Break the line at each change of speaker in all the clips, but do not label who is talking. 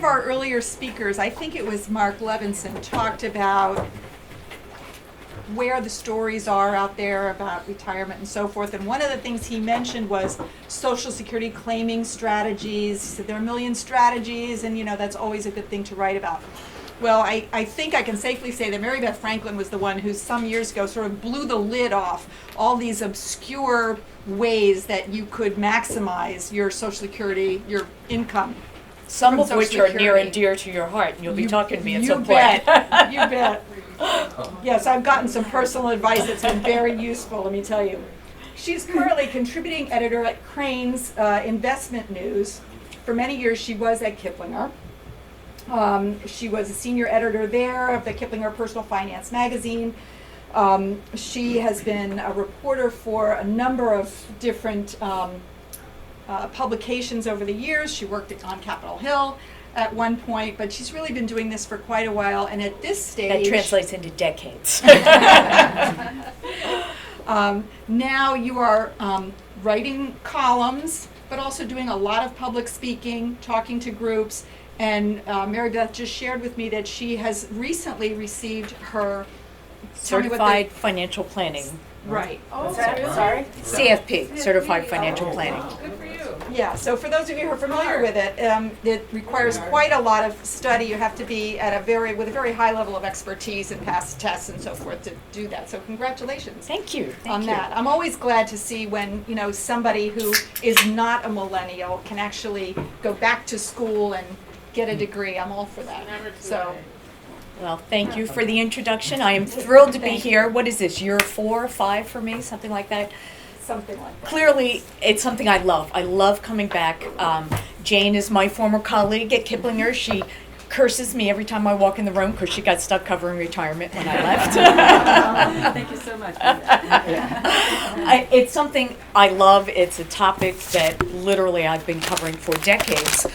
of our earlier speakers, I think it was Mark Levinson, talked about where the stories are out there about retirement and so forth. And one of the things he mentioned was Social Security claiming strategies. He said there are a million strategies, and that's always a good thing to write about. Well, I think I can safely say that Mary Beth Franklin was the one who some years ago sort of blew the lid off all these obscure ways that you could maximize your Social Security, your income.
Some of which are near and dear to your heart, and you'll be talking to me at some point.
You bet. Yes, I've gotten some personal advice that's been very useful, let me tell you. She's currently contributing editor at Crane's Investment News. For many years, she was at Kiplinger. She was a senior editor there of the Kiplinger Personal Finance magazine. She has been a reporter for a number of different publications over the years. She worked on Capitol Hill at one point, but she's really been doing this for quite a while, and at this stage...
That translates into decades.
Now you are writing columns, but also doing a lot of public speaking, talking to groups, and Mary Beth just shared with me that she has recently received her...
Certified Financial Planning.
Right.
Oh, sorry?
CFP, Certified Financial Planning.
Good for you.
Yeah, so for those of you who are familiar with it, it requires quite a lot of study. You have to be with a very high level of expertise and pass tests and so forth to do that. So congratulations.
Thank you.
On that. I'm always glad to see when, somebody who is not a millennial can actually go back to school and get a degree. I'm all for that. So.
Well, thank you for the introduction. I am thrilled to be here. What is this, year 4 or 5 for me, something like that?
Something like that.
Clearly, it's something I love. I love coming back. Jane is my former colleague at Kiplinger. She curses me every time I walk in the room because she got stuck covering retirement when I left.
Thank you so much.
It's something I love. It's a topic that literally I've been covering for decades.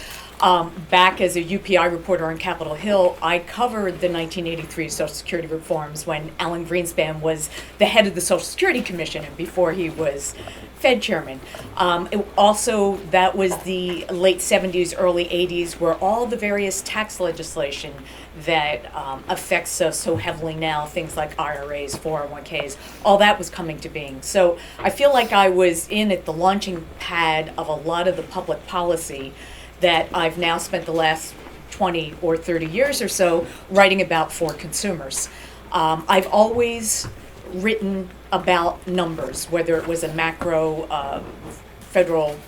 Back as a UPI reporter on Capitol Hill, I covered the 1983 Social Security reforms when Alan Greenspan was the head of the Social Security Commission and before he was Fed chairman. That was the late 70s, early 80s, where all the various tax legislation that affects us so heavily now, things like IRAs, 401ks, all that was coming to being. So I feel like I was in at the launching pad of a lot of the public policy that I've now spent the last 20 or 30 years or so writing about for consumers. I've always written about numbers, whether it was a macro federal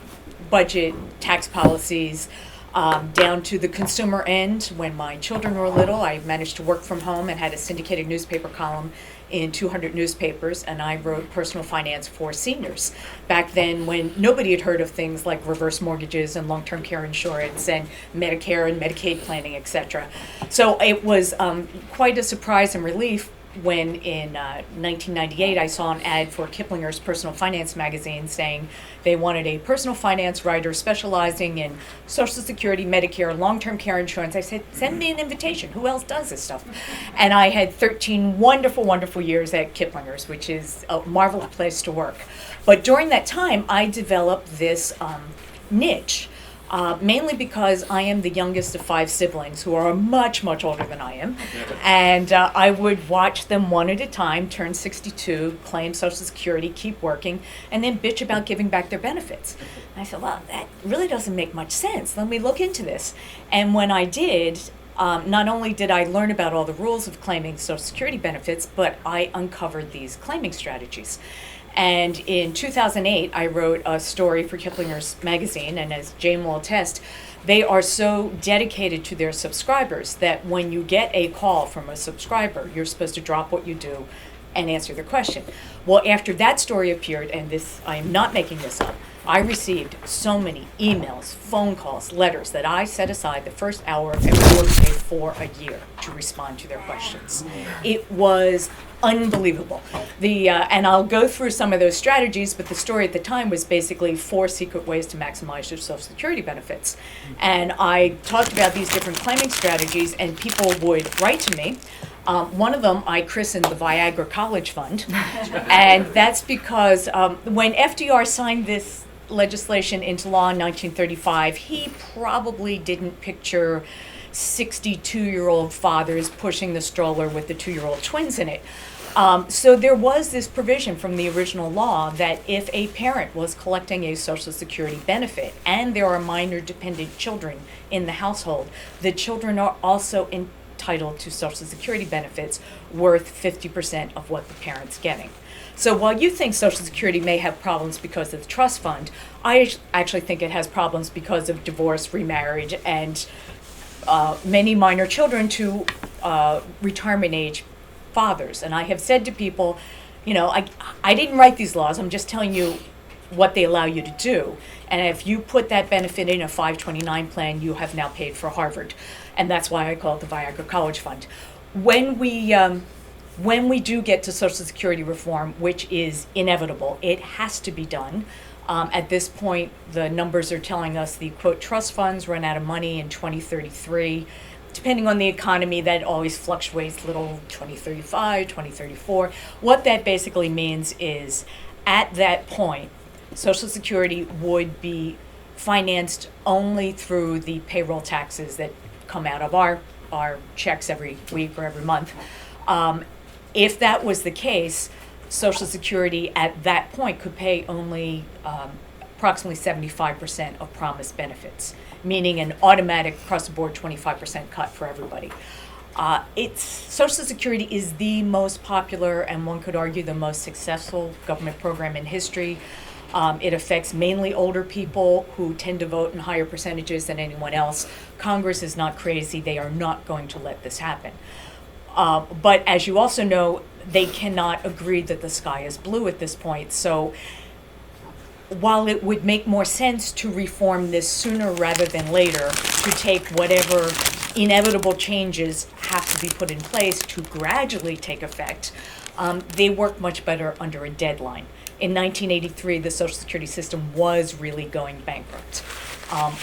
budget, tax policies, down to the consumer end. When my children were little, I managed to work from home and had a syndicated newspaper column in 200 newspapers, and I wrote personal finance for seniors. Back then, when nobody had heard of things like reverse mortgages and long-term care insurance and Medicare and Medicaid planning, etc. So it was quite a surprise and relief when in 1998 I saw an ad for Kiplinger's Personal Finance magazine saying they wanted a personal finance writer specializing in Social Security, Medicare, long-term care insurance. I said, send me an invitation. Who else does this stuff? And I had 13 wonderful, wonderful years at Kiplinger's, which is a marvelous place to work. But during that time, I developed this niche. Mainly because I am the youngest of 5 siblings who are much, much older than I am. And I would watch them one at a time turn 62, claim Social Security, keep working, and then bitch about giving back their benefits. And I said, well, that really doesn't make much sense. Let me look into this. And when I did, not only did I learn about all the rules of claiming Social Security benefits, but I uncovered these claiming strategies. And in 2008, I wrote a story for Kiplinger's magazine, and as Jane will attest, they are so dedicated to their subscribers that when you get a call from a subscriber, you're supposed to drop what you do and answer the question. Well, after that story appeared, and this, I am not making this up, I received so many emails, phone calls, letters that I set aside the first hour of every workday for a year to respond to their questions. It was unbelievable. And I'll go through some of those strategies, but the story at the time was basically 4 secret ways to maximize your Social Security benefits. And I talked about these different claiming strategies, and people would write to me. One of them I christened the Viagra College Fund, and that's because when FDR signed this legislation into law in 1935, he probably didn't picture 62-year-old fathers pushing the stroller with the 2-year-old twins in it. So there was this provision from the original law that if a parent was collecting a Social Security benefit and there are minor dependent children in the household, the children are also entitled to Social Security benefits worth 50% of what the parent's getting. So while you think Social Security may have problems because of the trust fund, I actually think it has problems because of divorce, remarriage, and many minor children to retirement age fathers. And I have said to people, I didn't write these laws, I'm just telling you what they allow you to do. And if you put that benefit in a 529 plan, you have now paid for Harvard. And that's why I call it the Viagra College Fund. When we do get to Social Security reform, which is inevitable, it has to be done. At this point, the numbers are telling us the, quote, trust funds run out of money in 2033. Depending on the economy, that always fluctuates a little, 2035, 2034. What that basically means is, at that point, Social Security would be financed only through the payroll taxes that come out of our checks every week or every month. If that was the case, Social Security at that point could pay only approximately 75% of promised benefits, meaning an automatic across-the-board 25% cut for everybody. Social Security is the most popular and one could argue the most successful government program in history. It affects mainly older people who tend to vote in higher percentages than anyone else. Congress is not crazy. They are not going to let this happen. But as you also know, they cannot agree that the sky is blue at this point. So while it would make more sense to reform this sooner rather than later, to take whatever inevitable changes have to be put in place to gradually take effect, they work much better under a deadline. In 1983, the Social Security system was really going bankrupt.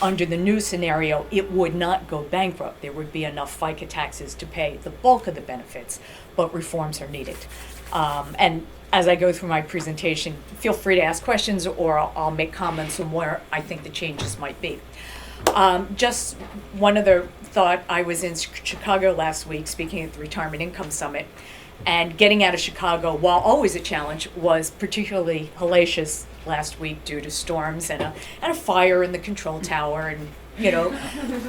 Under the new scenario, it would not go bankrupt. There would be enough FICA taxes to pay the bulk of the benefits, but reforms are needed. And as I go through my presentation, feel free to ask questions or I'll make comments on where I think the changes might be. Just one other thought, I was in Chicago last week speaking at the Retirement Income Summit, and getting out of Chicago, while always a challenge, was particularly hellacious last week due to storms and a fire in the control tower, and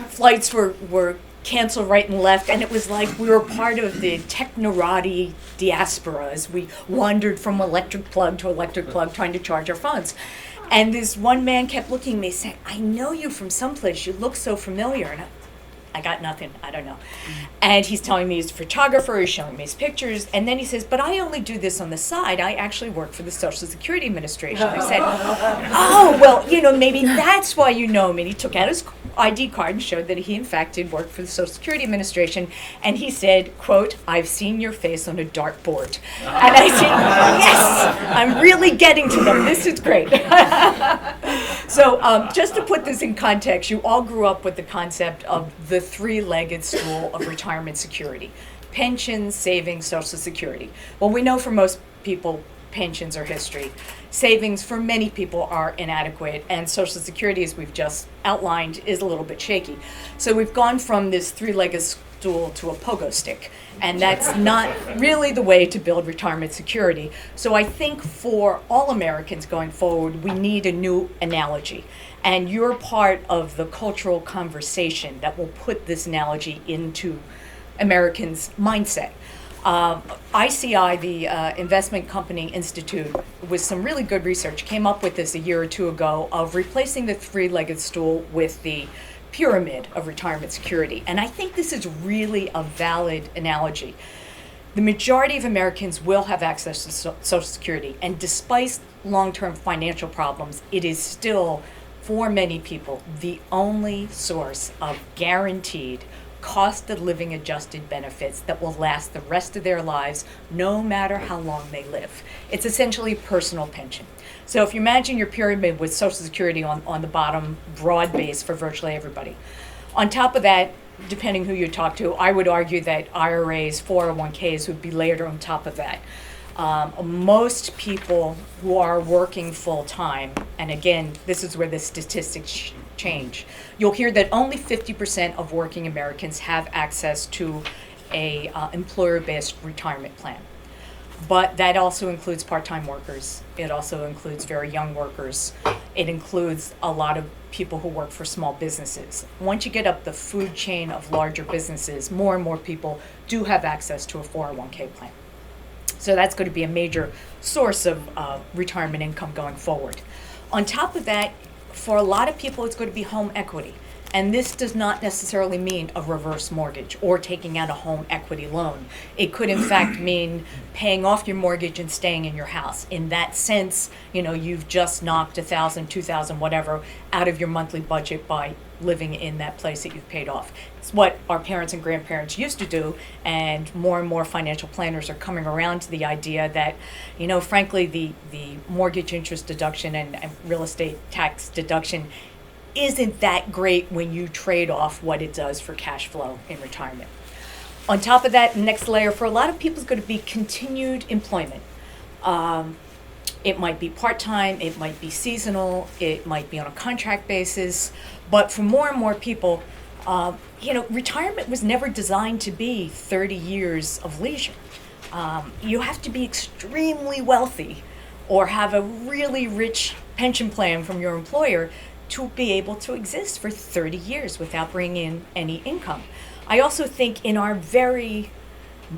flights were canceled right and left, and it was like we were part of the technorati diaspora as we wandered from electric plug to electric plug trying to charge our phones. And this one man kept looking at me saying, "I know you from someplace, you look so familiar." And I got nothing, I don't know. And he's telling me he's a photographer, he's showing me his pictures, and then he says, "But I only do this on the side, I actually work for the Social Security Administration." I said, "Oh, well, maybe that's why you know me." And he took out his ID card and showed that he in fact did work for the Social Security Administration, and he said, quote, "I've seen your face on a dartboard." And I said, yes, I'm really getting to them, this is great. So just to put this in context, you all grew up with the concept of the three-legged stool of retirement security: pensions, savings, Social Security. Well, we know for most people, pensions are history. Savings for many people are inadequate, and Social Security, as we've just outlined, is a little bit shaky. So we've gone from this three-legged stool to a pogo stick, and that's not really the way to build retirement security. So I think for all Americans going forward, we need a new analogy. And you're part of the cultural conversation that will put this analogy into Americans' mindset. ICI, the Investment Company Institute, with some really good research, came up with this a year or two ago of replacing the three-legged stool with the pyramid of retirement security. And I think this is really a valid analogy. The majority of Americans will have access to Social Security, and despite long-term financial problems, it is still, for many people, the only source of guaranteed cost of living adjusted benefits that will last the rest of their lives, no matter how long they live. It's essentially personal pension. So if you imagine your pyramid with Social Security on the bottom, broad base for virtually everybody. On top of that, depending who you talk to, I would argue that IRAs, 401ks would be layered on top of that. Most people who are working full time, and again, this is where the statistics change. You'll hear that only 50% of working Americans have access to a employer-based retirement plan. But that also includes part-time workers. It also includes very young workers. It includes a lot of people who work for small businesses. Once you get up the food chain of larger businesses, more and more people do have access to a 401k plan. So that's going to be a major source of retirement income going forward. On top of that, for a lot of people, it's going to be home equity. And this does not necessarily mean a reverse mortgage or taking out a home equity loan. It could in fact mean paying off your mortgage and staying in your house. In that sense, you've just knocked $1,000, $2,000, whatever, out of your monthly budget by living in that place that you've paid off. It's what our parents and grandparents used to do, and more financial planners are coming around to the idea that, frankly, the mortgage interest deduction and real estate tax deduction isn't that great when you trade off what it does for cash flow in retirement. On top of that, the next layer for a lot of people is going to be continued employment. It might be part-time, it might be seasonal, it might be on a contract basis, but for more and more people, retirement was never designed to be 30 years of leisure. You have to be extremely wealthy or have a really rich pension plan from your employer to be able to exist for 30 years without bringing in any income. I also think in our very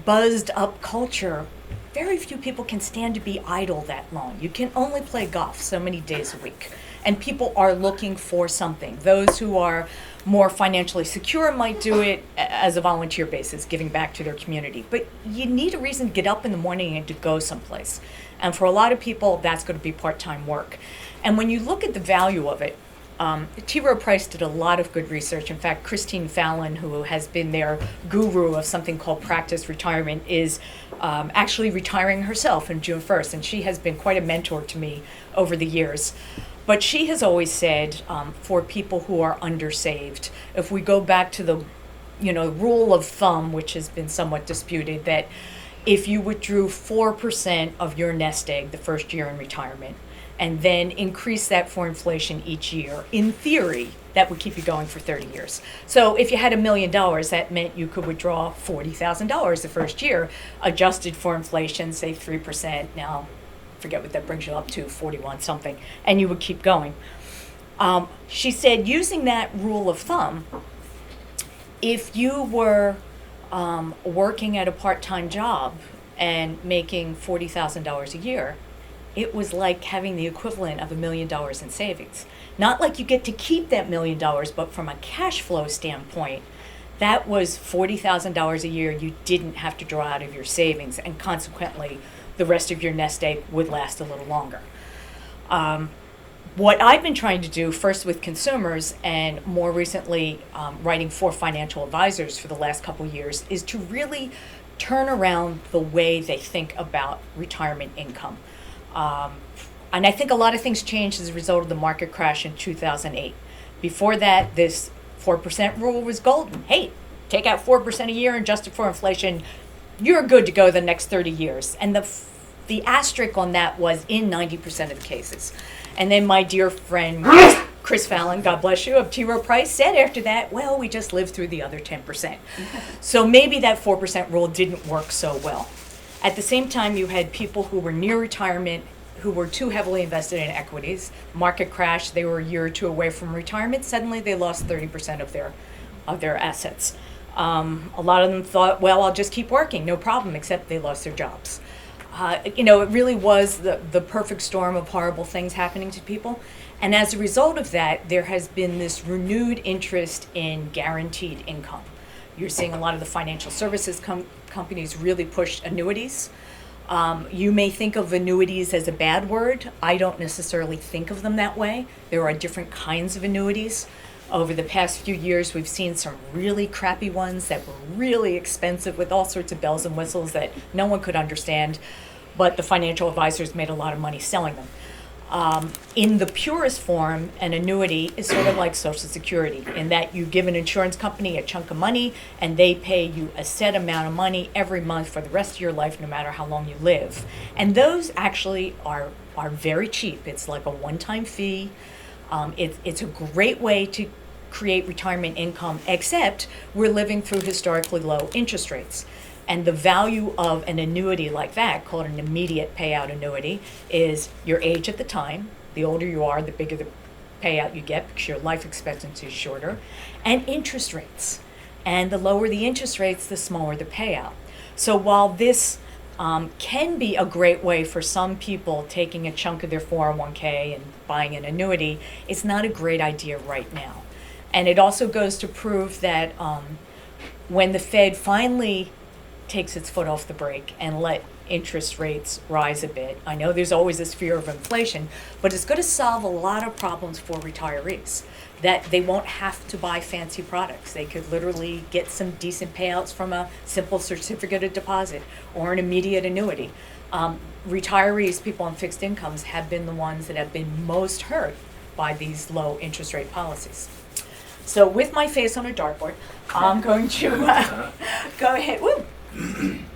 buzzed up culture, very few people can stand to be idle that long. You can only play golf so many days a week. And people are looking for something. Those who are more financially secure might do it as a volunteer basis, giving back to their community. But you need a reason to get up in the morning and to go someplace. And for a lot of people, that's going to be part-time work. And when you look at the value of it, T. Rowe Price did a lot of good research. In fact, Christine Fallon, who has been their guru of something called Practice Retirement, is actually retiring herself on June 1st, and she has been quite a mentor to me over the years. But she has always said, for people who are undersaved, if we go back to the rule of thumb, which has been somewhat disputed, that if you withdrew 4% of your nest egg the first year in retirement, and then increase that for inflation each year, in theory, that would keep you going for 30 years. So if you had $1 million, that meant you could withdraw $40,000 the first year, adjusted for inflation, say 3%. Now, forget what that brings you up to, 41 something, and you would keep going. She said, using that rule of thumb, if you were working at a part-time job and making $40,000 a year, it was like having the equivalent of $1 million in savings. Not like you get to keep that $1 million, but from a cash flow standpoint, that was $40,000 a year you didn't have to draw out of your savings, and consequently, the rest of your nest egg would last a little longer. What I've been trying to do, first with consumers and more recently writing for financial advisors for the last couple years, is to really turn around the way they think about retirement income. And I think a lot of things changed as a result of the market crash in 2008. Before that, this 4% rule was golden. Hey, take out 4% a year and adjust it for inflation, you're good to go the next 30 years. And the asterisk on that was in 90% of the cases. And then my dear friend Chris Fallon, God bless you, of T. Rowe Price, said after that, well, we just lived through the other 10%. So maybe that 4% rule didn't work so well. At the same time, you had people who were near retirement, who were too heavily invested in equities. Market crash, they were a year or two away from retirement. Suddenly, they lost 30% of their assets. A lot of them thought, well, I'll just keep working, no problem, except they lost their jobs. It really was the perfect storm of horrible things happening to people. And as a result of that, there has been this renewed interest in guaranteed income. You're seeing a lot of the financial services companies really push annuities. You may think of annuities as a bad word. I don't necessarily think of them that way. There are different kinds of annuities. Over the past few years, we've seen some really crappy ones that were really expensive with all sorts of bells and whistles that no one could understand, but the financial advisors made a lot of money selling them. In the purest form, an annuity is sort of like Social Security in that you give an insurance company a chunk of money and they pay you a set amount of money every month for the rest of your life, no matter how long you live. And those actually are very cheap. It's like a one-time fee. It's a great way to create retirement income, except we're living through historically low interest rates. And the value of an annuity like that, called an immediate payout annuity, is your age at the time. The older you are, the bigger the payout you get because your life expectancy is shorter, and interest rates. And the lower the interest rates, the smaller the payout. So while this can be a great way for some people taking a chunk of their 401k and buying an annuity, it's not a great idea right now. And it also goes to prove that when the Fed finally takes its foot off the brake and let interest rates rise a bit, I know there's always this fear of inflation, but it's going to solve a lot of problems for retirees, that they won't have to buy fancy products. They could literally get some decent payouts from a simple certificate of deposit or an immediate annuity. Retirees, people on fixed incomes, have been the ones that have been most hurt by these low interest rate policies. So with my face on a dartboard, I'm going to go ahead. Woo!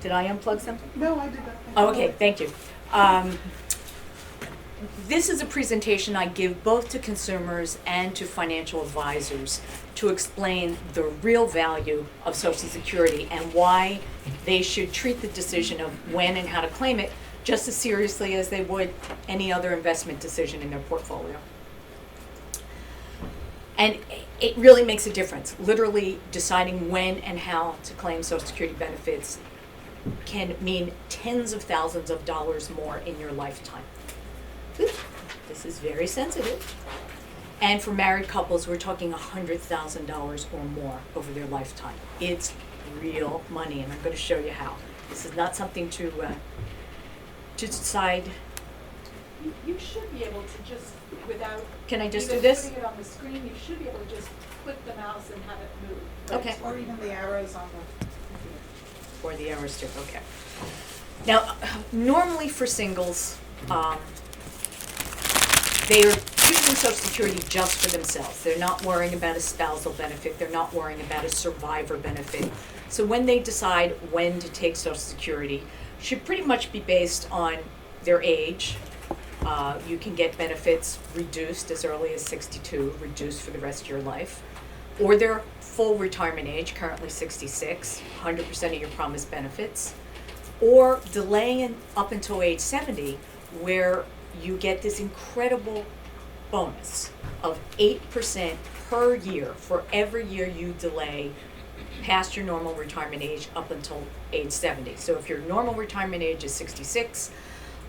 Did I unplug something?
No, I did that.
Oh, okay, thank you. This is a presentation I give both to consumers and to financial advisors to explain the real value of Social Security and why they should treat the decision of when and how to claim it just as seriously as they would any other investment decision in their portfolio. And it really makes a difference. Literally deciding when and how to claim Social Security benefits can mean tens of thousands of dollars more in your lifetime. Ooh, this is very sensitive. And for married couples, we're talking $100,000 or more over their lifetime. It's real money, and I'm going to show you how. This is not something to decide.
You should be able to just, without
Can I just
even
do this?
putting it on the screen, you should be able to just click the mouse and have it move.
Okay.
Or even the arrows on the.
Or the hours too, okay. Now, normally for singles, they are choosing Social Security just for themselves. They're not worrying about a spousal benefit. They're not worrying about a survivor benefit. So when they decide when to take Social Security, should pretty much be based on their age. You can get benefits reduced as early as 62, reduced for the rest of your life, or their full retirement age, currently 66, 100% of your promised benefits, or delaying it up until age 70, where you get this incredible bonus of 8% per year for every year you delay past your normal retirement age up until age 70. So if your normal retirement age is 66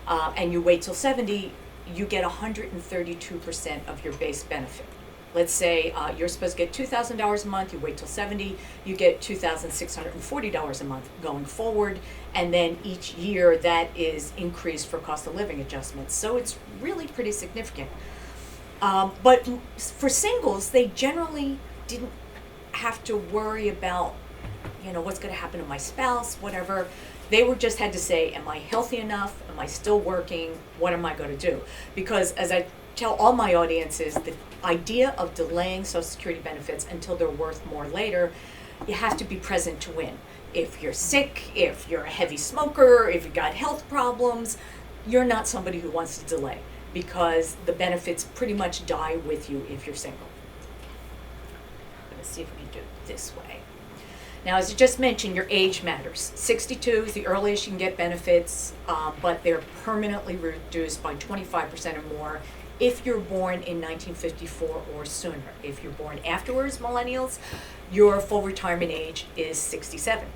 and you wait till 70, you get 132% of your base benefit. Let's say you're supposed to get $2,000 a month, you wait till 70, you get $2,640 a month going forward, and then each year that is increased for cost of living adjustments. So it's really pretty significant. But for singles, they generally didn't have to worry about, what's going to happen to my spouse, whatever. They just had to say, am I healthy enough? Am I still working? What am I going to do? Because as I tell all my audiences, the idea of delaying Social Security benefits until they're worth more later, you have to be present to win. If you're sick, if you're a heavy smoker, if you've got health problems, you're not somebody who wants to delay, because the benefits pretty much die with you if you're single. Let's see if we can do it this way. Now, as I just mentioned, your age matters. 62 is the earliest you can get benefits, but they're permanently reduced by 25% or more if you're born in 1954 or sooner. If you're born afterwards, millennials, your full retirement age is 67.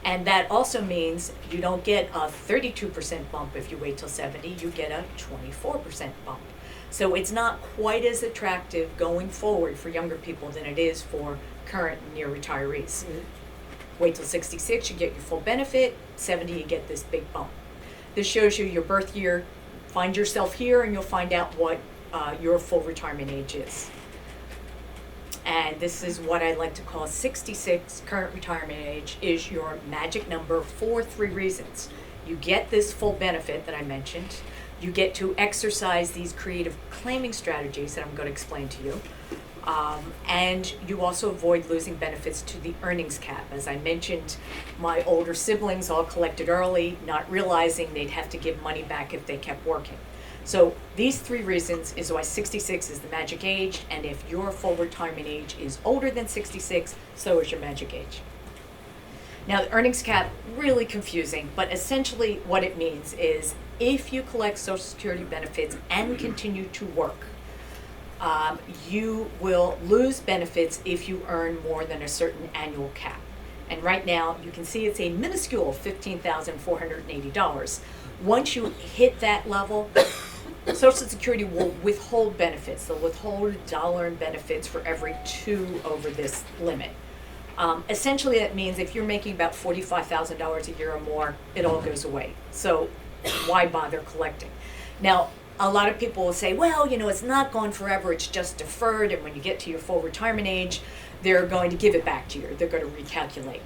And that also means you don't get a 32% bump if you wait till 70, you get a 24% bump. So it's not quite as attractive going forward for younger people than it is for current and near retirees. Mm-hmm. Wait till 66, you get your full benefit, 70, you get this big bump. This shows you your birth year. Find yourself here and you'll find out what your full retirement age is. And this is what I like to call 66, current retirement age, is your magic number for 3 reasons. You get this full benefit that I mentioned. You get to exercise these creative claiming strategies that I'm going to explain to you. And you also avoid losing benefits to the earnings cap. As I mentioned, my older siblings all collected early, not realizing they'd have to give money back if they kept working. So these three reasons is why 66 is the magic age, and if your full retirement age is older than 66, so is your magic age. Now, the earnings cap, really confusing, but essentially what it means is if you collect Social Security benefits and continue to work, you will lose benefits if you earn more than a certain annual cap. And right now, you can see it's a minuscule $15,480. Once you hit that level, Social Security will withhold benefits. They'll withhold $1 in benefits for every 2 over this limit. Essentially, that means if you're making about $45,000 a year or more, it all goes away. So why bother collecting? Now, a lot of people will say, well, it's not gone forever, it's just deferred, and when you get to your full retirement age, they're going to give it back to you. They're going to recalculate.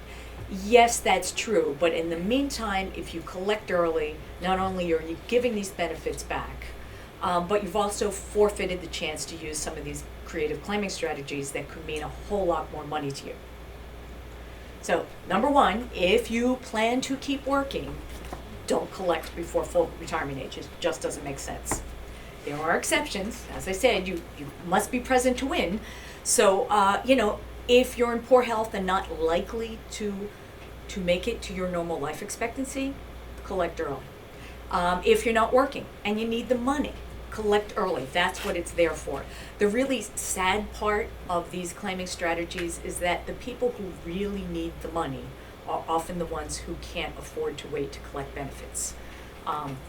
Yes, that's true, but in the meantime, if you collect early, not only are you giving these benefits back, but you've also forfeited the chance to use some of these creative claiming strategies that could mean a whole lot more money to you. So, number one, if you plan to keep working, don't collect before full retirement age. It just doesn't make sense. There are exceptions. As I said, you must be present to win. So, if you're in poor health and not likely to make it to your normal life expectancy, collect early. If you're not working and you need the money, collect early. That's what it's there for. The really sad part of these claiming strategies is that the people who really need the money are often the ones who can't afford to wait to collect benefits.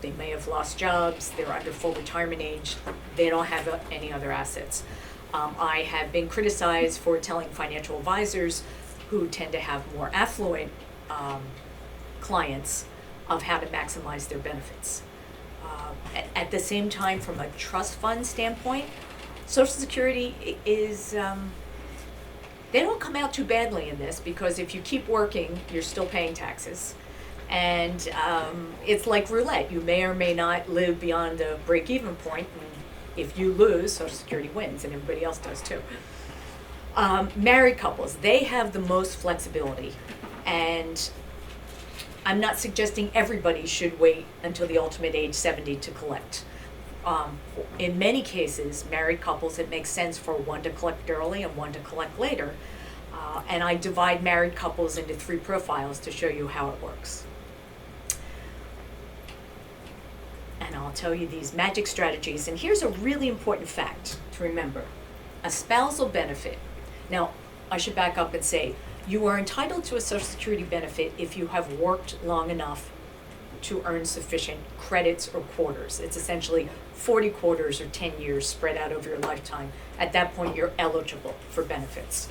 They may have lost jobs, they're under full retirement age, they don't have any other assets. I have been criticized for telling financial advisors who tend to have more affluent clients of how to maximize their benefits. At the same time, from a trust fund standpoint, Social Security is, they don't come out too badly in this because if you keep working, you're still paying taxes. And it's like roulette. You may or may not live beyond the break-even point. And if you lose, Social Security wins, and everybody else does too. Married couples, they have the most flexibility. And I'm not suggesting everybody should wait until the ultimate age 70 to collect. In many cases, married couples, it makes sense for one to collect early and one to collect later. And I divide married couples into 3 profiles to show you how it works. And I'll tell you these magic strategies. And here's a really important fact to remember. A spousal benefit. Now, I should back up and say, you are entitled to a Social Security benefit if you have worked long enough to earn sufficient credits or quarters. It's essentially 40 quarters or 10 years spread out over your lifetime. At that point, you're eligible for benefits.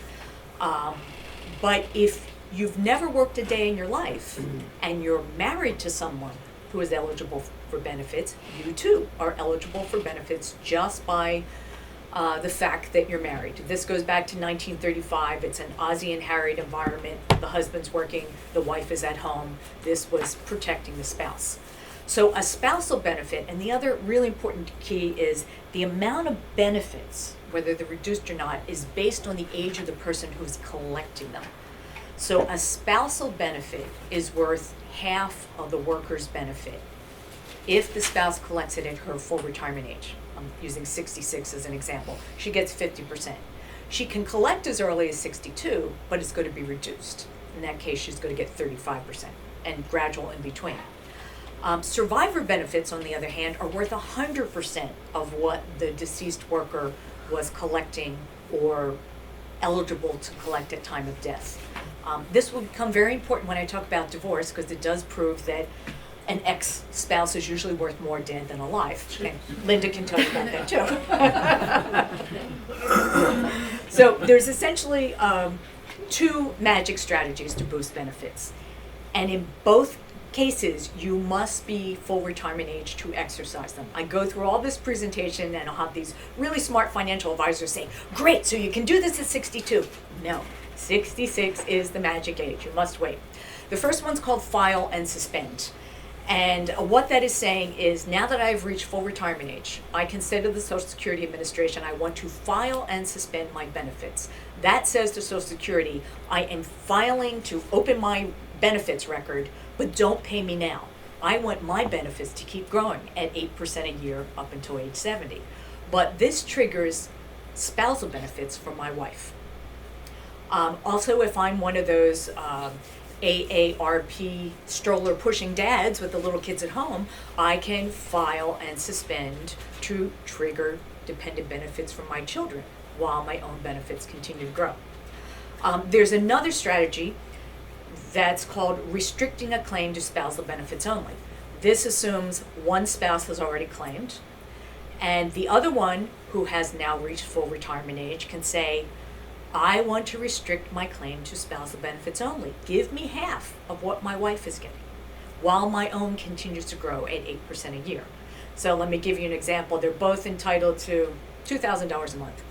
But if you've never worked a day in your life and you're married to someone who is eligible for benefits, you too are eligible for benefits just by the fact that you're married. This goes back to 1935. It's an Aussie-inherited environment. The husband's working, the wife is at home. This was protecting the spouse. So a spousal benefit, and the other really important key is the amount of benefits, whether they're reduced or not, is based on the age of the person who's collecting them. So a spousal benefit is worth half of the worker's benefit if the spouse collects it at her full retirement age. I'm using 66 as an example. She gets 50%. She can collect as early as 62, but it's going to be reduced. In that case, she's going to get 35% and gradual in between. Survivor benefits, on the other hand, are worth 100% of what the deceased worker was collecting or eligible to collect at time of death. This will become very important when I talk about divorce because it does prove that an ex-spouse is usually worth more dead than alive. And Linda can tell you about that too. So there's essentially 2 magic strategies to boost benefits. And in both cases, you must be full retirement age to exercise them. I go through all this presentation and I'll have these really smart financial advisors say, great, so you can do this at 62. No, 66 is the magic age. You must wait. The first one's called File and Suspend. And what that is saying is, now that I've reached full retirement age, I can say to the Social Security Administration, I want to file and suspend my benefits. That says to Social Security, I am filing to open my benefits record, but don't pay me now. I want my benefits to keep growing at 8% a year up until age 70. But this triggers spousal benefits for my wife. Also, if I'm one of those AARP stroller pushing dads with the little kids at home, I can file and suspend to trigger dependent benefits for my children while my own benefits continue to grow. There's another strategy that's called restricting a claim to spousal benefits only. This assumes one spouse has already claimed, and the other one, who has now reached full retirement age, can say, I want to restrict my claim to spousal benefits only. Give me half of what my wife is getting, while my own continues to grow at 8% a year. So let me give you an example. They're both entitled to $2,000 a month.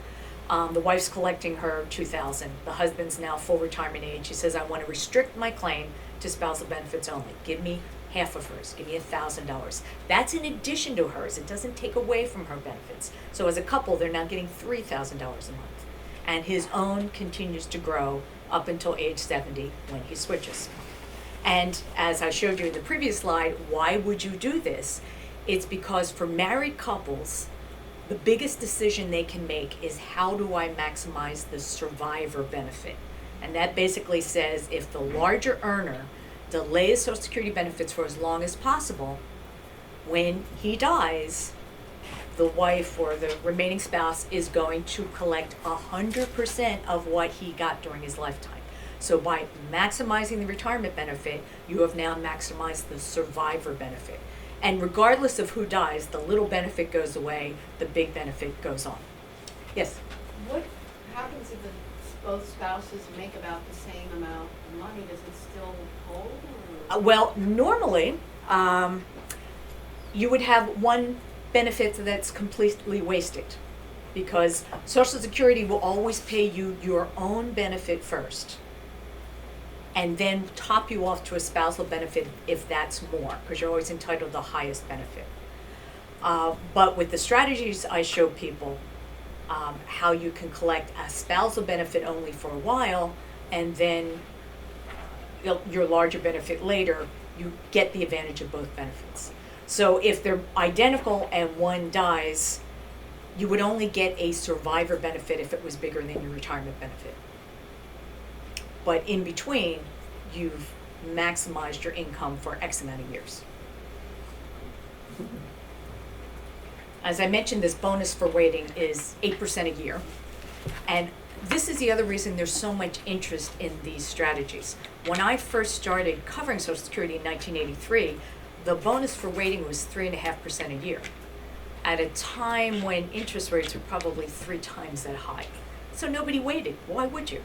The wife's collecting her $2,000. The husband's now full retirement age. He says, I want to restrict my claim to spousal benefits only. Give me half of hers. Give me $1,000. That's in addition to hers. It doesn't take away from her benefits. So as a couple, they're now getting $3,000 a month. And his own continues to grow up until age 70 when he switches. And as I showed you in the previous slide, why would you do this? It's because for married couples, the biggest decision they can make is, how do I maximize the survivor benefit? And that basically says, if the larger earner delays Social Security benefits for as long as possible, when he dies, the wife or the remaining spouse is going to collect 100% of what he got during his lifetime. So by maximizing the retirement benefit, you have now maximized the survivor benefit. And regardless of who dies, the little benefit goes away, the big benefit goes on. Yes?
What happens if both spouses make about the same amount of money? Does it still hold?
Well, normally, you would have one benefit that's completely wasted, because Social Security will always pay you your own benefit first and then top you off to a spousal benefit if that's more, because you're always entitled to the highest benefit. But with the strategies I show people, how you can collect a spousal benefit only for a while and then your larger benefit later, you get the advantage of both benefits. So if they're identical and one dies, you would only get a survivor benefit if it was bigger than your retirement benefit. But in between, you've maximized your income for X amount of years. As I mentioned, this bonus for waiting is 8% a year. And this is the other reason there's so much interest in these strategies. When I first started covering Social Security in 1983, the bonus for waiting was 3.5% a year, at a time when interest rates were probably 3 times that high. So nobody waited. Why would you?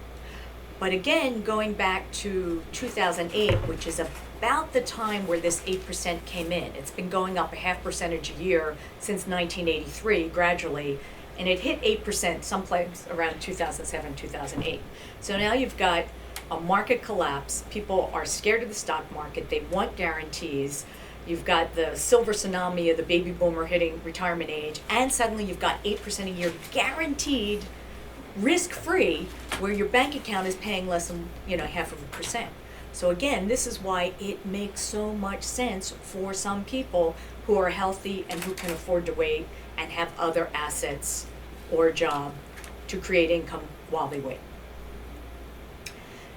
But again, going back to 2008, which is about the time where this 8% came in, it's been going up 0.5% a year since 1983, gradually, and it hit 8% someplace around 2007, 2008. So now you've got a market collapse. People are scared of the stock market. They want guarantees. You've got the silver tsunami of the baby boomer hitting retirement age, and suddenly you've got 8% a year guaranteed, risk-free, where your bank account is paying less than 0.5%. So again, this is why it makes so much sense for some people who are healthy and who can afford to wait and have other assets or a job to create income while they wait.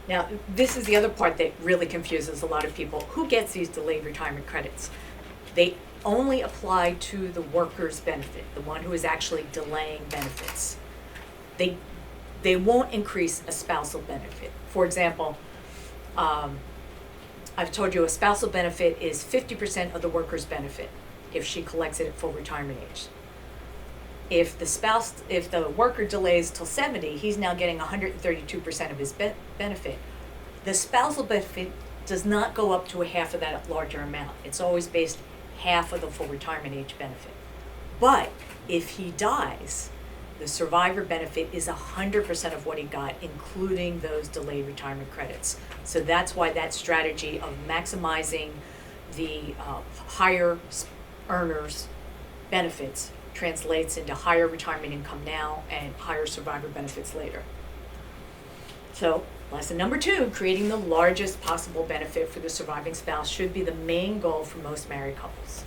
Now, this is the other part that really confuses a lot of people. Who gets these delayed retirement credits? They only apply to the worker's benefit, the one who is actually delaying benefits. They won't increase a spousal benefit. For example, I've told you a spousal benefit is 50% of the worker's benefit if she collects it at full retirement age. If the worker delays till 70, he's now getting 132% of his benefit. The spousal benefit does not go up to a half of that larger amount. It's always based half of the full retirement age benefit. But if he dies, the survivor benefit is 100% of what he got, including those delayed retirement credits. So that's why that strategy of maximizing the higher earners' benefits translates into higher retirement income now and higher survivor benefits later. So, lesson number 2, creating the largest possible benefit for the surviving spouse should be the main goal for most married couples.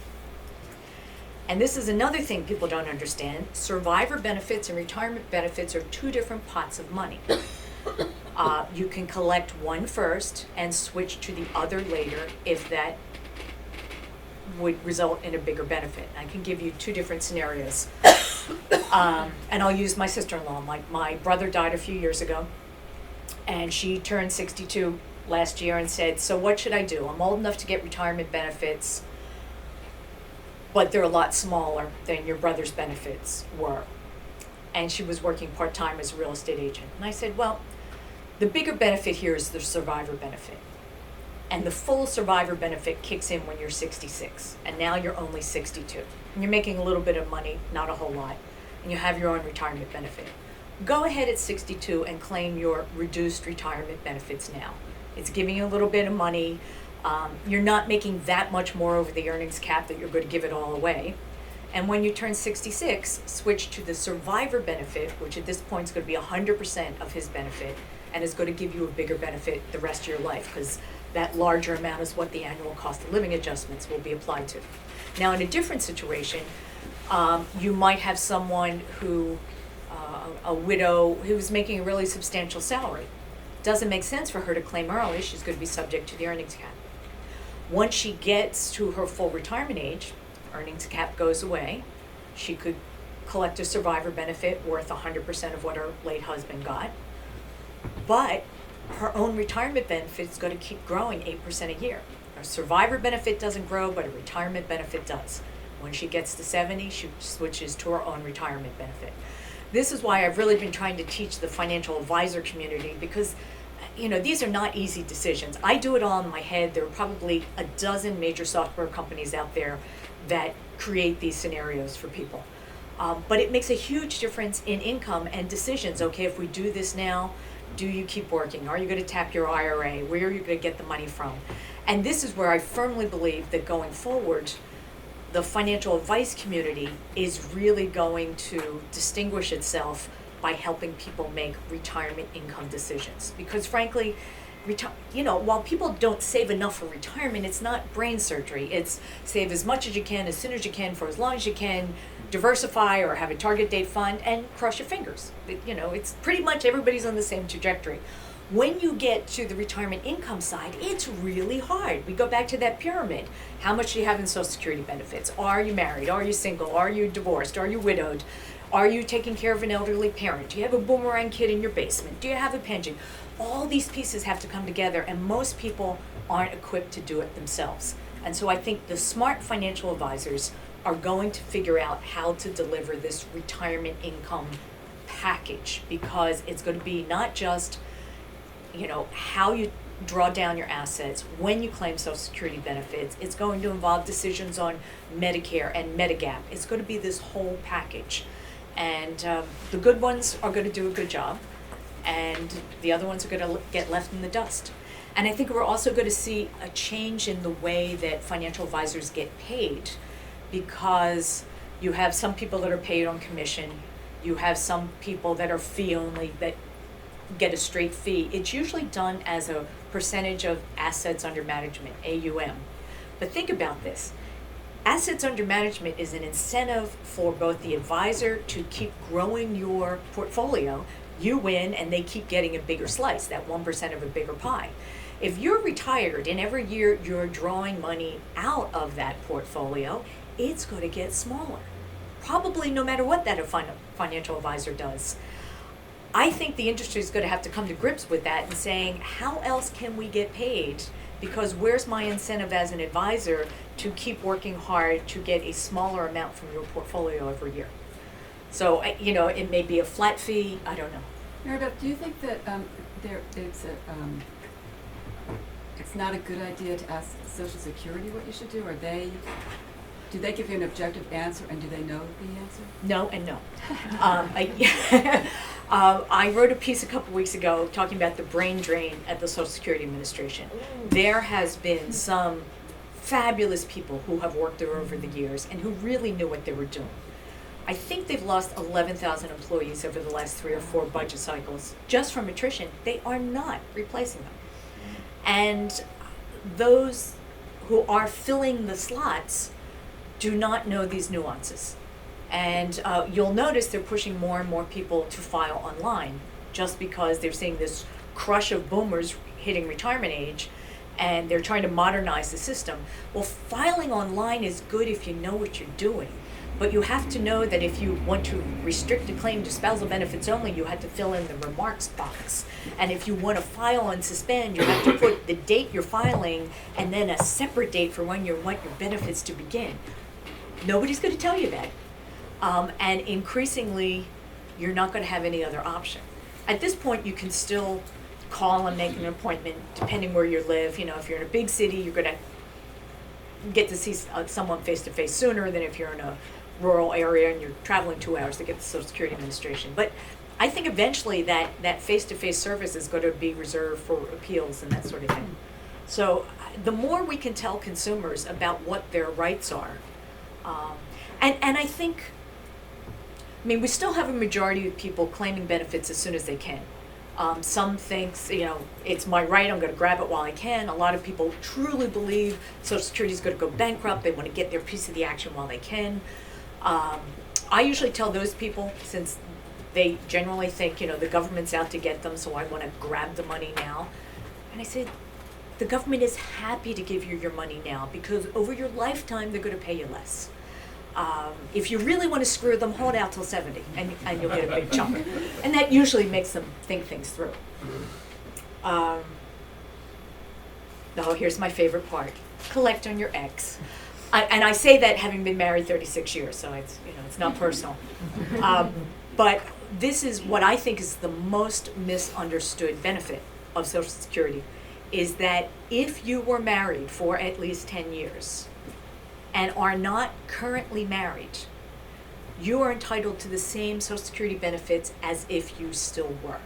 And this is another thing people don't understand. Survivor benefits and retirement benefits are 2 different pots of money. You can collect one first and switch to the other later if that would result in a bigger benefit. I can give you 2 different scenarios. And I'll use my sister-in-law. My brother died a few years ago, and she turned 62 last year and said, so what should I do? I'm old enough to get retirement benefits, but they're a lot smaller than your brother's benefits were. And she was working part-time as a real estate agent. And I said, well, the bigger benefit here is the survivor benefit. And the full survivor benefit kicks in when you're 66, and now you're only 62. And you're making a little bit of money, not a whole lot, and you have your own retirement benefit. Go ahead at 62 and claim your reduced retirement benefits now. It's giving you a little bit of money. You're not making that much more over the earnings cap that you're going to give it all away. And when you turn 66, switch to the survivor benefit, which at this point is going to be 100% of his benefit, and is going to give you a bigger benefit the rest of your life, because that larger amount is what the annual cost of living adjustments will be applied to. Now, in a different situation, you might have someone who, a widow who's making a really substantial salary. Doesn't make sense for her to claim early. She's going to be subject to the earnings cap. Once she gets to her full retirement age, earnings cap goes away. She could collect a survivor benefit worth 100% of what her late husband got. But her own retirement benefit is going to keep growing 8% a year. Her survivor benefit doesn't grow, but a retirement benefit does. When she gets to 70, she switches to her own retirement benefit. This is why I've really been trying to teach the financial advisor community, because these are not easy decisions. I do it all in my head. There are probably a dozen major software companies out there that create these scenarios for people. But it makes a huge difference in income and decisions. Okay, if we do this now, do you keep working? Are you going to tap your IRA? Where are you going to get the money from? And this is where I firmly believe that going forward, the financial advice community is really going to distinguish itself by helping people make retirement income decisions. Because frankly, while people don't save enough for retirement, it's not brain surgery. It's save as much as you can, as soon as you can, for as long as you can, diversify or have a target date fund, and cross your fingers. It's pretty much everybody's on the same trajectory. When you get to the retirement income side, it's really hard. We go back to that pyramid. How much do you have in Social Security benefits? Are you married? Are you single? Are you divorced? Are you widowed? Are you taking care of an elderly parent? Do you have a boomerang kid in your basement? Do you have a pension? All these pieces have to come together, and most people aren't equipped to do it themselves. And so I think the smart financial advisors are going to figure out how to deliver this retirement income package, because it's going to be not just how you draw down your assets, when you claim Social Security benefits. It's going to involve decisions on Medicare and Medigap. It's going to be this whole package. And the good ones are going to do a good job, and the other ones are going to get left in the dust. And I think we're also going to see a change in the way that financial advisors get paid, because you have some people that are paid on commission. You have some people that are fee only, that get a straight fee. It's usually done as a percentage of assets under management, AUM. But think about this. Assets under management is an incentive for both the advisor to keep growing your portfolio. You win, and they keep getting a bigger slice, that 1% of a bigger pie. If you're retired and every year you're drawing money out of that portfolio, it's going to get smaller. Probably no matter what that financial advisor does. I think the industry is going to have to come to grips with that and saying, how else can we get paid? Because where's my incentive as an advisor to keep working hard to get a smaller amount from your portfolio every year? So, it may be a flat fee, I don't know.
Mary Beth, do you think that it's not a good idea to ask Social Security what you should do? Do they give you an objective answer, and do they know the answer?
No and no. I wrote a piece a couple weeks ago talking about the brain drain at the Social Security Administration. There has been some fabulous people who have worked there over the years and who really knew what they were doing. I think they've lost 11,000 employees over the last 3 or 4 budget cycles just from attrition. They are not replacing them. And those who are filling the slots do not know these nuances. And you'll notice they're pushing more and more people to file online just because they're seeing this crush of boomers hitting retirement age, and they're trying to modernize the system. Well, filing online is good if you know what you're doing. But you have to know that if you want to restrict a claim to spousal benefits only, you have to fill in the remarks box. And if you want to file on Suspend, you have to put the date you're filing and then a separate date for when you want your benefits to begin. Nobody's going to tell you that. And increasingly, you're not going to have any other option. At this point, you can still call and make an appointment, depending where you live. You know, if you're in a big city, you're going to get to see someone face-to-face sooner than if you're in a rural area and you're traveling 2 hours to get the Social Security Administration. But I think eventually that face-to-face service is going to be reserved for appeals and that sort of thing. So the more we can tell consumers about what their rights are, and I think, I mean, we still have a majority of people claiming benefits as soon as they can. Some thinks, you know, it's my right, I'm going to grab it while I can. A lot of people truly believe Social Security is going to go bankrupt. They want to get their piece of the action while they can. I usually tell those people, since they generally think, you know, the government's out to get them, so I want to grab the money now. And I said, the government is happy to give you your money now because over your lifetime, they're going to pay you less. If you really want to screw them, hold out till 70 and you'll get a big chunk. And that usually makes them think things through. Oh, here's my favorite part. Collect on your ex. And I say that having been married 36 years, so it's, you know, it's not personal. But this is what I think is the most misunderstood benefit of Social Security, is that if you were married for at least 10 years, and are not currently married, you are entitled to the same Social Security benefits as if you still were.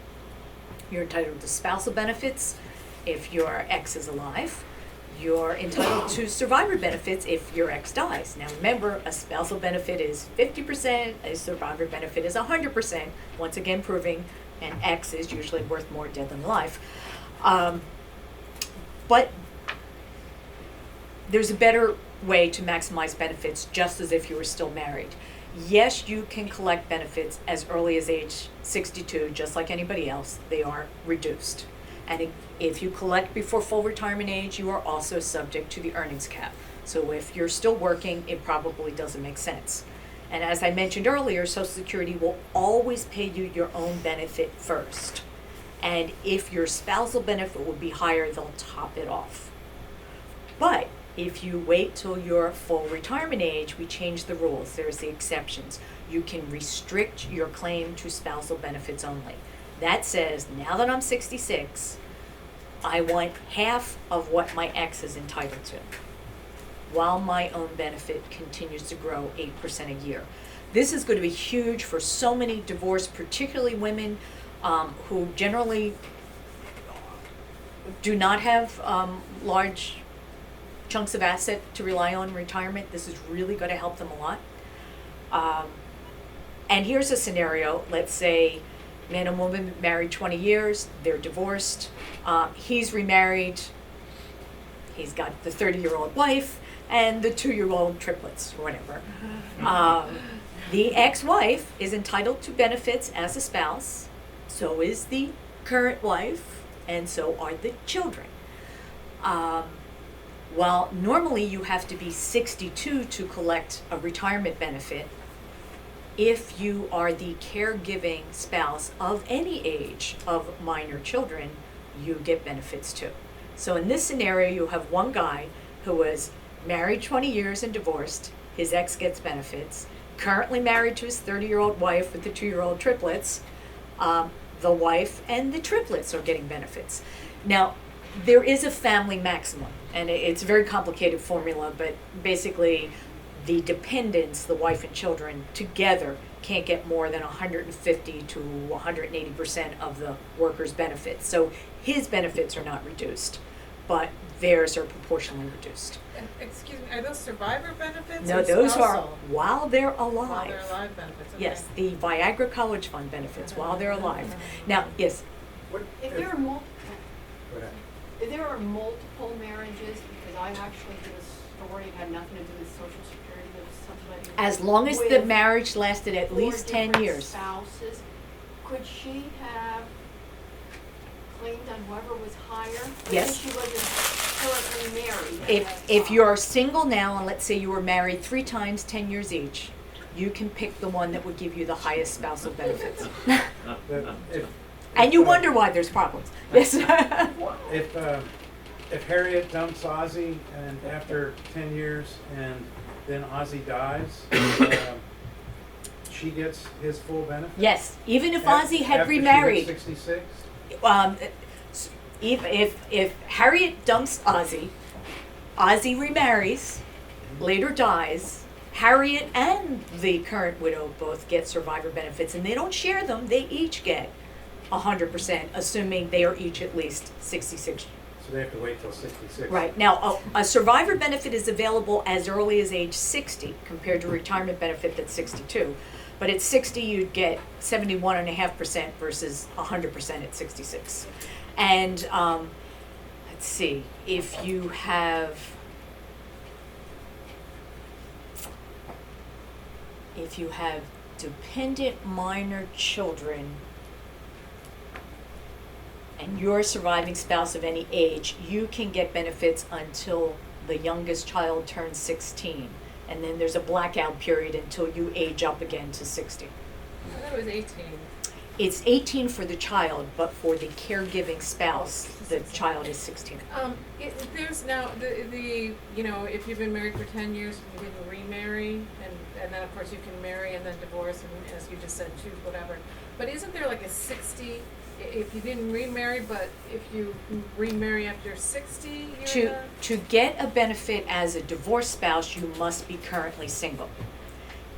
You're entitled to spousal benefits if your ex is alive. You're entitled to survivor benefits if your ex dies. Now remember, a spousal benefit is 50%, a survivor benefit is 100%, once again proving an ex is usually worth more dead than alive. But there's a better way to maximize benefits just as if you were still married. Yes, you can collect benefits as early as age 62, just like anybody else. They are reduced. And if you collect before full retirement age, you are also subject to the earnings cap. So if you're still working, it probably doesn't make sense. And as I mentioned earlier, Social Security will always pay you your own benefit first. And if your spousal benefit will be higher, they'll top it off. But if you wait till your full retirement age, we change the rules. There's the exceptions. You can restrict your claim to spousal benefits only. That says, now that I'm 66, I want half of what my ex is entitled to, while my own benefit continues to grow 8% a year. This is going to be huge for so many divorced, particularly women who generally do not have large chunks of asset to rely on in retirement. This is really going to help them a lot. And here's a scenario. Let's say man and woman married 20 years, they're divorced, he's remarried, he's got the 30-year-old wife and the 2-year-old triplets or whatever. The ex-wife is entitled to benefits as a spouse, so is the current wife, and so are the children. While normally you have to be 62 to collect a retirement benefit, if you are the caregiving spouse of any age of minor children, you get benefits too. So in this scenario, you have one guy who was married 20 years and divorced, his ex gets benefits, currently married to his 30-year-old wife with the 2-year-old triplets, the wife and the triplets are getting benefits. Now, there is a family maximum, and it's a very complicated formula, but basically the dependents, the wife and children, together can't get more than 150 to 180% of the worker's benefits. So his benefits are not reduced. but theirs are proportionally reduced.
And, excuse me, are those survivor benefits
No,
or
those are
spousal?
while they're alive.
While they're alive benefits, okay.
Yes, the Viagra College Fund benefits while they're alive. Now, yes,
If there are multiple,
Go ahead.
if there are multiple marriages, because I actually did a story, it had nothing to do with Social Security, it was somebody.
as long as the
with
marriage lasted at
4
least 10
different
years.
spouses, could she have claimed on whoever was higher?
Yes.
Because she wasn't currently married at
If,
that
if
time.
you're single now, and let's say you were married 3 times, 10 years each, you can pick the one that would give you the highest spousal benefits. And you wonder why there's problems. Yes.
If Harriet dumps Ozzy and after 10 years and then Ozzy dies, she gets his full benefit?
Yes, even if
Af-
Ozzy had
after she hits
remarried.
66?
If Harriet dumps Ozzy, Ozzy remarries, later dies, Harriet and the current widow both get survivor benefits, and they don't share them, they each get 100%, assuming they are each at least 66.
So they have to wait till 66?
Right, now, a survivor benefit is available as early as age 60, compared to a retirement benefit that's 62. But at 60, you'd get 71.5% versus 100% at 66. And let's see, if you have dependent minor children and you're a surviving spouse of any age, you can get benefits until the youngest child turns 16. And then there's a blackout period until you age up again to 60.
I thought it was 18.
It's 18 for the child, but for the caregiving spouse, the child is 16.
There's now the if you've been married for 10 years and you didn't remarry, and then of course you can marry and then divorce, and as you just said, choose whatever. But isn't there like a 60? If you didn't remarry, but if you remarry after 60,
To get a benefit as a divorced spouse, you must be currently single.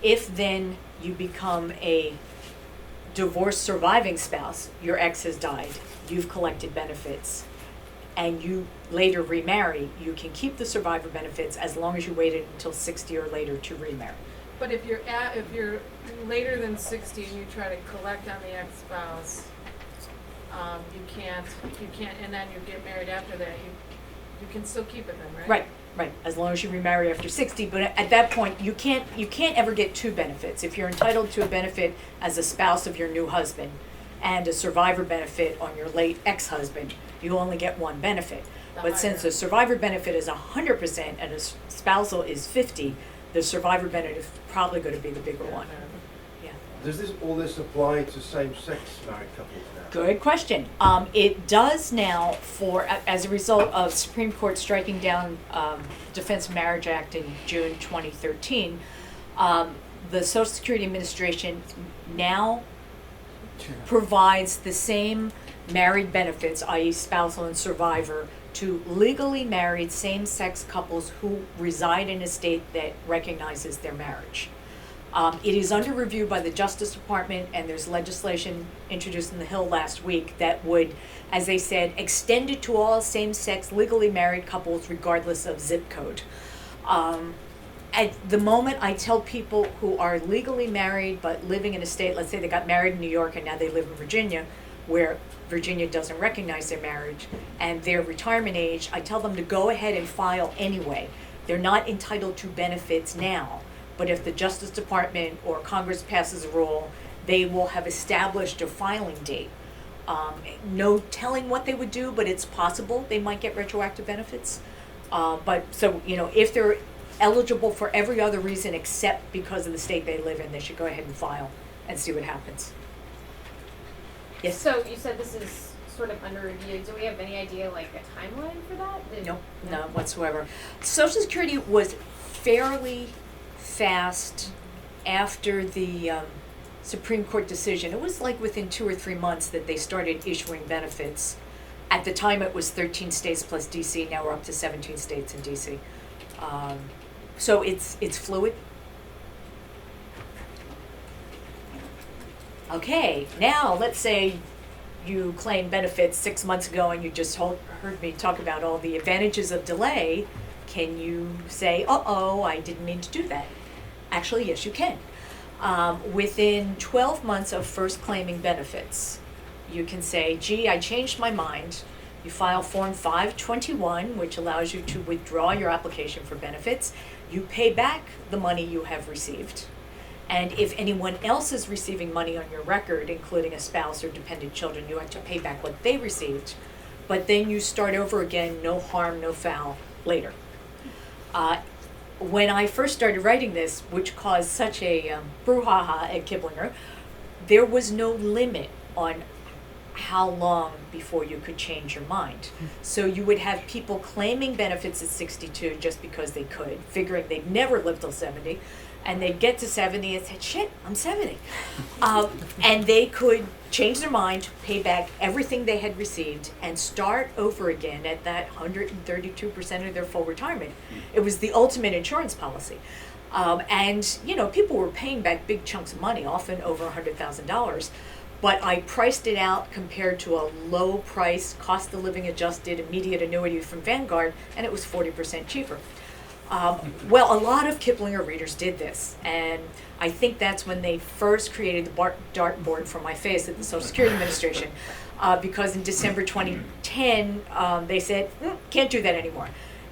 If then you become a divorced surviving spouse, your ex has died, you've collected benefits, and you later remarry, you can keep the survivor benefits as long as you waited until 60 or later to remarry.
But if you're later than 60 and you try to collect on the ex-spouse, you can't, and then you get married after that, you can still keep it then, right?
Right, as long as you remarry after 60, but at that point, you can't ever get 2 benefits. If you're entitled to a benefit as a spouse of your new husband and a survivor benefit on your late ex-husband, you only get 1 benefit. But since a survivor benefit is 100% and a spousal is 50, the survivor benefit is probably going to be the bigger one. Yeah.
Does all this apply to same-sex married couples now?
Good question. It does now as a result of Supreme Court striking down Defense of Marriage Act in June 2013, the Social Security Administration now provides the same married benefits, i.e. spousal and survivor, to legally married same-sex couples who reside in a state that recognizes their marriage. It is under review by the Justice Department, and there's legislation introduced in the Hill last week that would, as they said, extend it to all same-sex legally married couples regardless of zip code. At the moment, I tell people who are legally married but living in a state, let's say they got married in New York and now they live in Virginia, where Virginia doesn't recognize their marriage, and their retirement age, I tell them to go ahead and file anyway. They're not entitled to benefits now. But if the Justice Department or Congress passes a rule, they will have established a filing date. No telling what they would do, but it's possible they might get retroactive benefits. If they're eligible for every other reason except because of the state they live in, they should go ahead and file and see what happens. Yes?
So you said this is sort of under review. Do we have any idea, like a timeline for that?
Nope, none whatsoever. Social Security was fairly fast after the Supreme Court decision. It was like within 2 or 3 months that they started issuing benefits. At the time, it was 13 states plus DC. Now we're up to 17 states and DC. So it's fluid. Okay, now let's say you claim benefits 6 months ago and you just heard me talk about all the advantages of delay, can you say, uh-oh, I didn't mean to do that? Actually, yes, you can. Within 12 months of first claiming benefits, you can say, gee, I changed my mind. You file Form 521, which allows you to withdraw your application for benefits. You pay back the money you have received. And if anyone else is receiving money on your record, including a spouse or dependent children, you have to pay back what they received. But then you start over again, no harm, no foul, later. When I first started writing this, which caused such a brouhaha at Kiplinger, there was no limit on how long before you could change your mind. So you would have people claiming benefits at 62 just because they could, figuring they'd never live till 70, and they'd get to 70 and say, shit, I'm 70. And they could change their mind, pay back everything they had received, and start over again at that 132% of their full retirement. It was the ultimate insurance policy. And, you know, people were paying back big chunks of money, often over $100,000. But I priced it out compared to a low price, cost of living adjusted immediate annuity from Vanguard, and it was 40% cheaper. Well, a lot of Kiplinger readers did this, and I think that's when they first created the dartboard for my face at the Social Security Administration, because in December 2010, they said, can't do that anymore.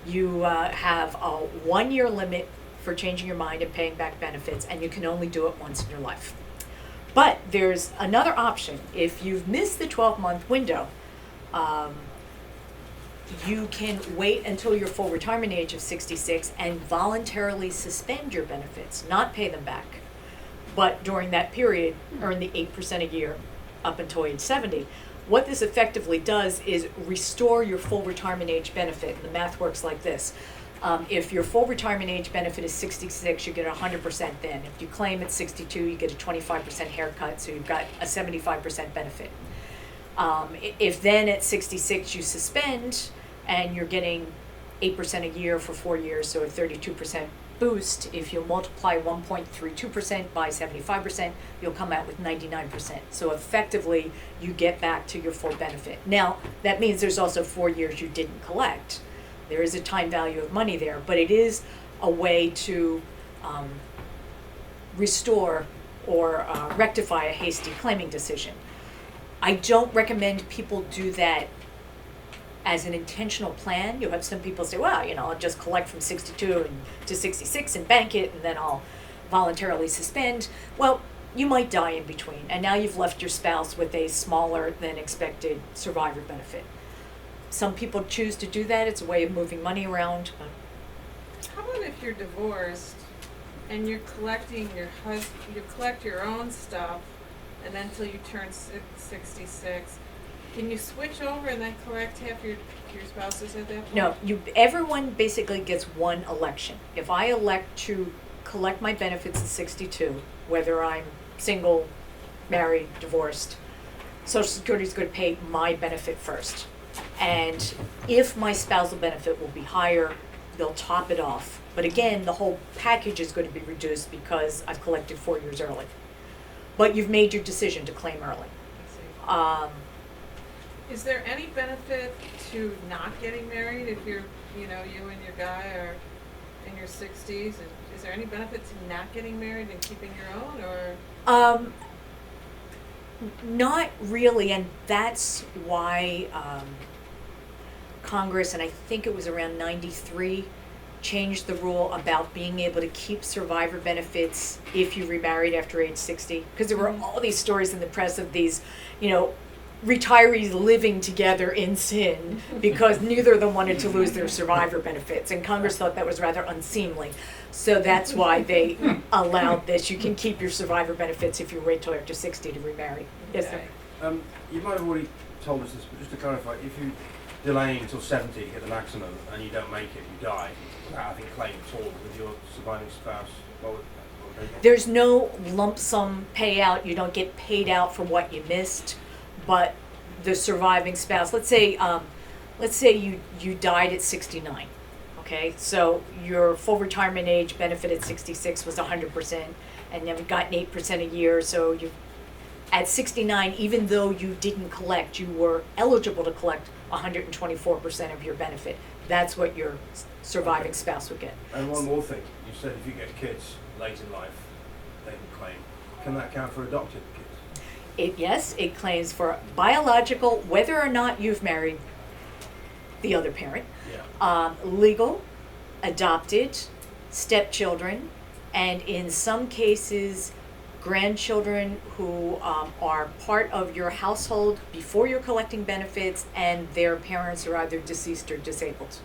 You have a 1-year limit for changing your mind and paying back benefits, and you can only do it once in your life. But there's another option. If you've missed the 12-month window, you can wait until your full retirement age of 66 and voluntarily suspend your benefits, not pay them back. But during that period, earn the 8% a year up until age 70. What this effectively does is restore your full retirement age benefit. And the math works like this. If your full retirement age benefit is 66, you get 100% then. If you claim at 62, you get a 25% haircut, so you've got a 75% benefit. If then at 66 you suspend and you're getting 8% a year for 4 years, so a 32% boost, if you multiply 1.32% by 75%, you'll come out with 99%. So effectively, you get back to your full benefit. Now, that means there's also 4 years you didn't collect. There is a time value of money there, but it is a way to restore or rectify a hasty claiming decision. I don't recommend people do that as an intentional plan. You have some people say, well, you know, I'll just collect from 62 to 66 and bank it, and then I'll voluntarily suspend. Well, you might die in between, and now you've left your spouse with a smaller than expected survivor benefit. Some people choose to do that. It's a way of moving money around.
How about if you're divorced and you're collecting you collect your own stuff, and then until you turn 66, can you switch over and then collect half your spouse's at that point?
No, everyone basically gets one election. If I elect to collect my benefits at 62, whether I'm single, married, divorced, Social Security is going to pay my benefit first. And if my spousal benefit will be higher, they'll top it off. But again, the whole package is going to be reduced because I've collected 4 years early. But you've made your decision to claim early.
Is there any benefit to not getting married if you and your guy are in your 60s? Is there any benefit to not getting married and keeping your own, or?
Not really, and that's why Congress, and I think it was around 93, changed the rule about being able to keep survivor benefits if you remarried after age 60. Because there were all these stories in the press of these, retirees living together in sin because neither of them wanted to lose their survivor benefits. And Congress thought that was rather unseemly. So that's why they allowed this. You can keep your survivor benefits if you wait till after 60 to remarry. Yes, sir.
You might have already told us this, but just to clarify, if you delay until 70 to get the maximum and you don't make it, you die, without having claimed at all with your surviving spouse, what would they do?
There's no lump sum payout. You don't get paid out for what you missed, but the surviving spouse, let's say you died at 69. Okay, so your full retirement age benefit at 66 was 100%, and you've gotten 8% a year, so at 69, even though you didn't collect, you were eligible to collect 124% of your benefit. That's what your surviving spouse would get.
And one more thing, you said if you get kids late in life, they can claim. Can that count for adopted kids?
Yes, it claims for biological, whether or not you've married the other parent,
Yeah.
legal, adopted, stepchildren, and in some cases, grandchildren who are part of your household before you're collecting benefits, and their parents are either deceased or disabled.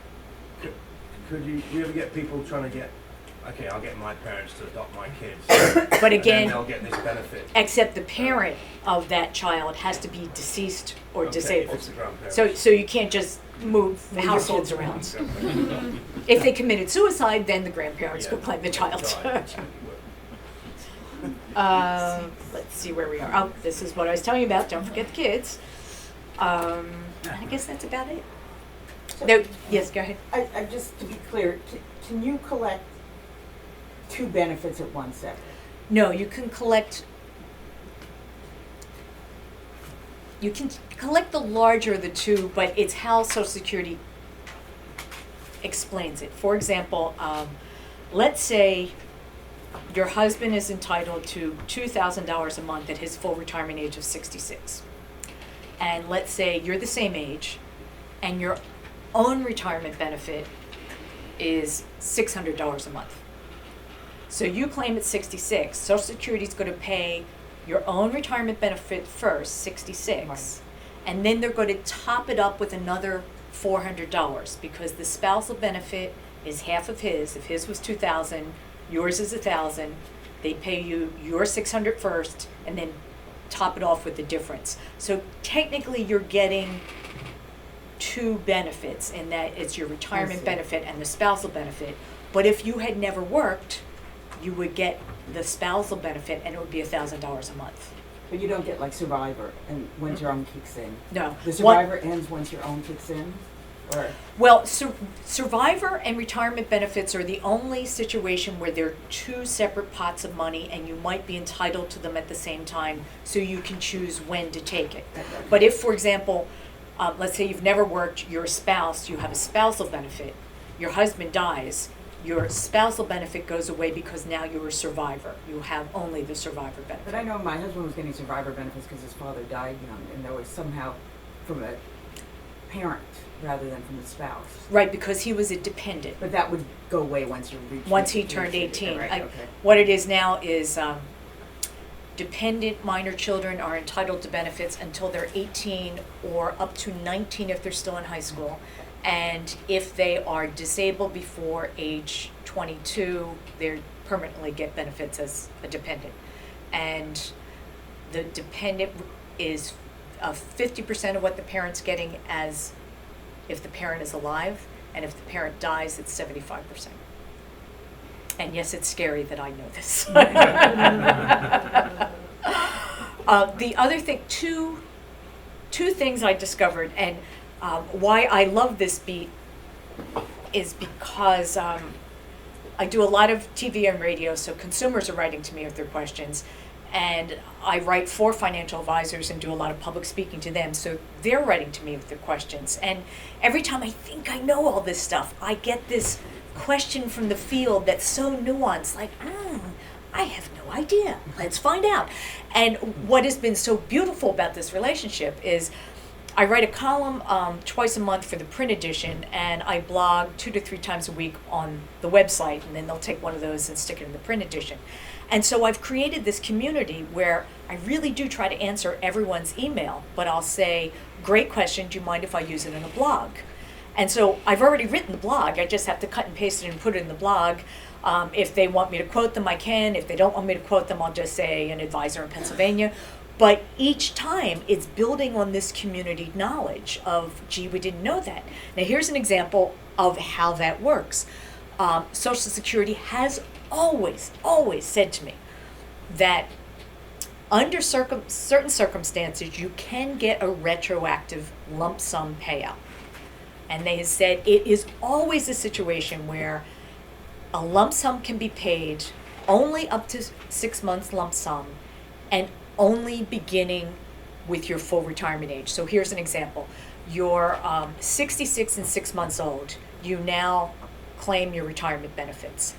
Could you ever get people trying to get, okay, I'll get my parents to adopt my kids,
But
and
again,
then they'll get this benefit.
except the parent of that child has to be deceased or
Okay,
disabled.
it's the grandparents.
So you can't just move households around. If they committed suicide, then the grandparents
Yeah.
would claim the child. Let's see where we are. Oh, this is what I was telling you about. Don't forget the kids. I guess that's about it. No, yes, go ahead.
I just to be clear, can you collect two benefits at once?
No, you can collect. You can collect the larger of the two, but it's how Social Security explains it. For example, let's say your husband is entitled to $2,000 a month at his full retirement age of 66. And let's say you're the same age, and your own retirement benefit is $600 a month. So you claim at 66, Social Security is going to pay your own retirement benefit first, 66,
Right.
and then they're going to top it up with another $400 because the spousal benefit is half of his. If his was 2,000, yours is 1,000. They pay you your 600 first, and then top it off with the difference. So technically, you're getting two benefits in that it's your retirement
see.
benefit and the spousal benefit. But if you had never worked, you would get the spousal benefit, and it would be $1,000 a month.
But you don't get like Survivor and once your own kicks in.
No.
The
What-
Survivor ends once your own kicks in, or
Well, survivor and retirement benefits are the only situation where they're two separate pots of money, and you might be entitled to them at the same time, so you can choose when to take it. But if, for example, let's say you've never worked, you're a spouse, you have a spousal benefit, your husband dies, your spousal benefit goes away because now you're a survivor. You have only the survivor benefit.
But I know my husband was getting Survivor benefits because his father died young, and there was somehow from a parent rather than from the spouse.
Right, because he was a dependent.
But that would go away once you reach.
Once he
the
turned
age,
18.
Right, okay.
What it is now is dependent minor children are entitled to benefits until they're 18 or up to 19 if they're still in high school. And if they are disabled before age 22, they permanently get benefits as a dependent. And the dependent is 50% of what the parent's getting as if the parent is alive, and if the parent dies, it's 75%. And yes, it's scary that I know this. The other thing, two things I discovered, and why I love this beat is because I do a lot of TV and radio, so consumers are writing to me with their questions. And I write for financial advisors and do a lot of public speaking to them, so they're writing to me with their questions. And every time I think I know all this stuff, I get this question from the field that's so nuanced, like, I have no idea. Let's find out. And what has been so beautiful about this relationship is I write a column twice a month for the print edition, and I blog 2 to 3 times a week on the website, and then they'll take one of those and stick it in the print edition. And so I've created this community where I really do try to answer everyone's email, but I'll say, great question, do you mind if I use it in a blog? And so I've already written the blog, I just have to cut and paste it and put it in the blog. If they want me to quote them, I can. If they don't want me to quote them, I'll just say an advisor in Pennsylvania. But each time it's building on this community knowledge of, gee, we didn't know that. Now here's an example of how that works. Social Security has always said to me that under certain circumstances you can get a retroactive lump sum payout. And they have said it is always a situation where a lump sum can be paid only up to 6 months lump sum, and only beginning with your full retirement age. So here's an example. You're 66 and 6 months old. You now claim your retirement benefits.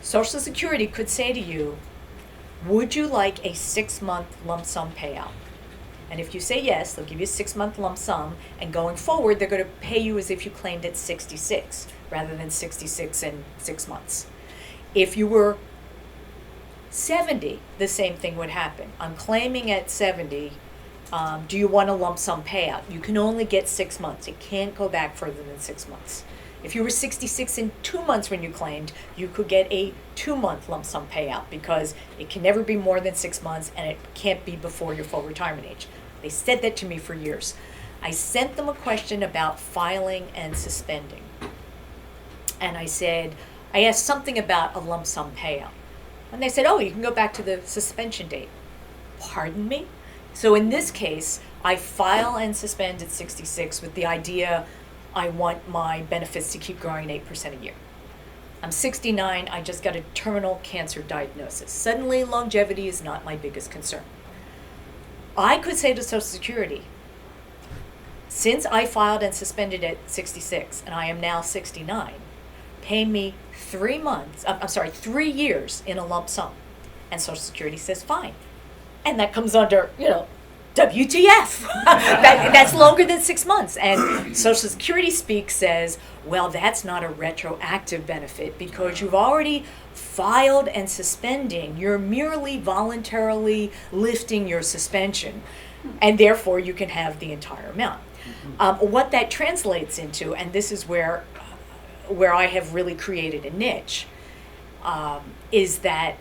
Social Security could say to you, would you like a 6-month lump sum payout? And if you say yes, they'll give you a 6-month lump sum, and going forward, they're going to pay you as if you claimed at 66, rather than 66 and 6 months. If you were 70, the same thing would happen. I'm claiming at 70, do you want a lump sum payout? You can only get 6 months. It can't go back further than 6 months. If you were 66 and 2 months when you claimed, you could get a 2-month lump sum payout, because it can never be more than 6 months and it can't be before your full retirement age. They said that to me for years. I sent them a question about filing and suspending. And I asked something about a lump sum payout. And they said, oh, you can go back to the suspension date. Pardon me? So in this case, I file and suspend at 66 with the idea I want my benefits to keep growing at 8% a year. I'm 69, I just got a terminal cancer diagnosis. Suddenly, longevity is not my biggest concern. I could say to Social Security, since I filed and suspended at 66 and I am now 69, pay me 3 years in a lump sum. And Social Security says fine. And that comes under, WTF. That's longer than 6 months. And Social Security speak says, well, that's not a retroactive benefit because you've already filed and suspending. You're merely voluntarily lifting your suspension, and therefore you can have the entire amount. What that translates into, and this is where I have really created a niche, is that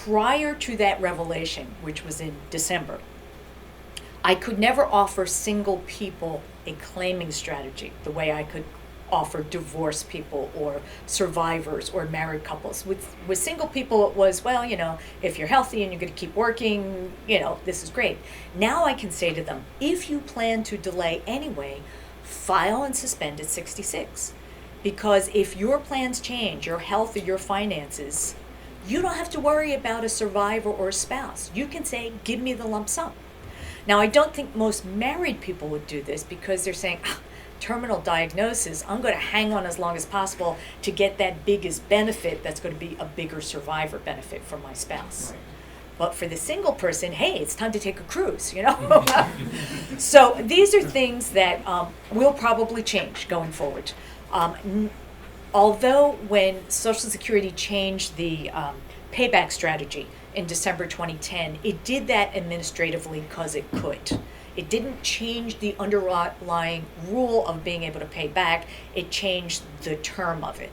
prior to that revelation, which was in December, I could never offer single people a claiming strategy the way I could offer divorced people or survivors or married couples. With single people, it was, well, if you're healthy and you're going to keep working, this is great. Now I can say to them, if you plan to delay anyway, file and suspend at 66. Because if your plans change, your health or your finances, you don't have to worry about a survivor or a spouse. You can say, give me the lump sum. Now, I don't think most married people would do this because they're saying, terminal diagnosis, I'm going to hang on as long as possible to get that biggest benefit that's going to be a bigger survivor benefit for my spouse.
Right.
But for the single person, hey, it's time to take a cruise, So these are things that will probably change going forward. Although when Social Security changed the payback strategy in December 2010, it did that administratively because it could. It didn't change the underlying rule of being able to pay back. It changed the term of it.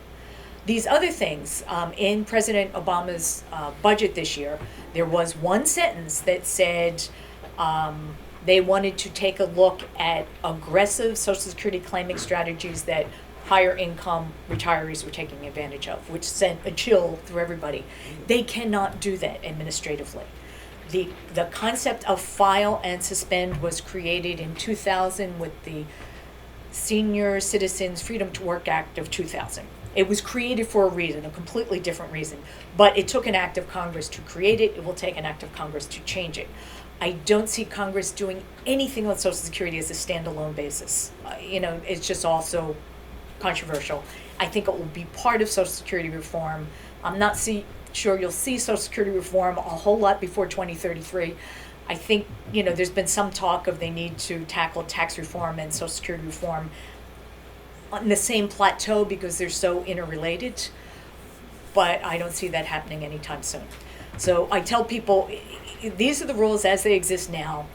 These other things, in President Obama's budget this year, there was one sentence that said they wanted to take a look at aggressive Social Security claiming strategies that higher income retirees were taking advantage of, which sent a chill through everybody. They cannot do that administratively. The concept of file and suspend was created in 2000 with the Senior Citizens Freedom to Work Act of 2000. It was created for a reason, a completely different reason, but it took an act of Congress to create it. It will take an act of Congress to change it. I don't see Congress doing anything with Social Security as a standalone basis. It's just also controversial. I think it will be part of Social Security reform. I'm not sure you'll see Social Security reform a whole lot before 2033. I think, there's been some talk of they need to tackle tax reform and Social Security reform on the same plateau because they're so interrelated, but I don't see that happening anytime soon. So I tell people, these are the rules as they exist now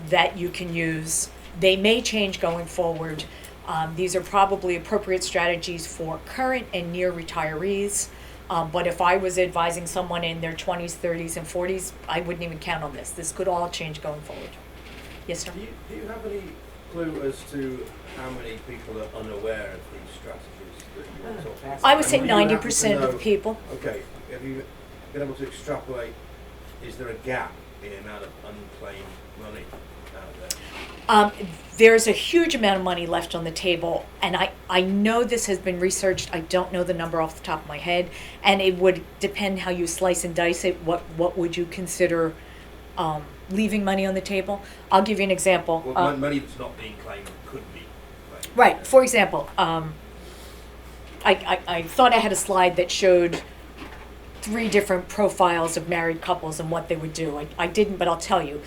that you can use. They may change going forward. These are probably appropriate strategies for current and near retirees. But if I was advising someone in their 20s, 30s, and 40s, I wouldn't even count on this. This could all change going forward. Yes, sir?
Do you have any clue as to how many people are unaware of these strategies that you were talking about?
I would say
And you happen to
90% of the
know-
people.
Okay, have you been able to extrapolate, is there a gap in the amount of unclaimed money out there?
There's a huge amount of money left on the table, and I know this has been researched. I don't know the number off the top of my head, and it would depend how you slice and dice it. What would you consider leaving money on the table? I'll give you an example.
Well, money that's not being claimed could be claimed.
Right. For example, I thought I had a slide that showed 3 different profiles of married couples and what they would do. I didn't, but I'll tell you.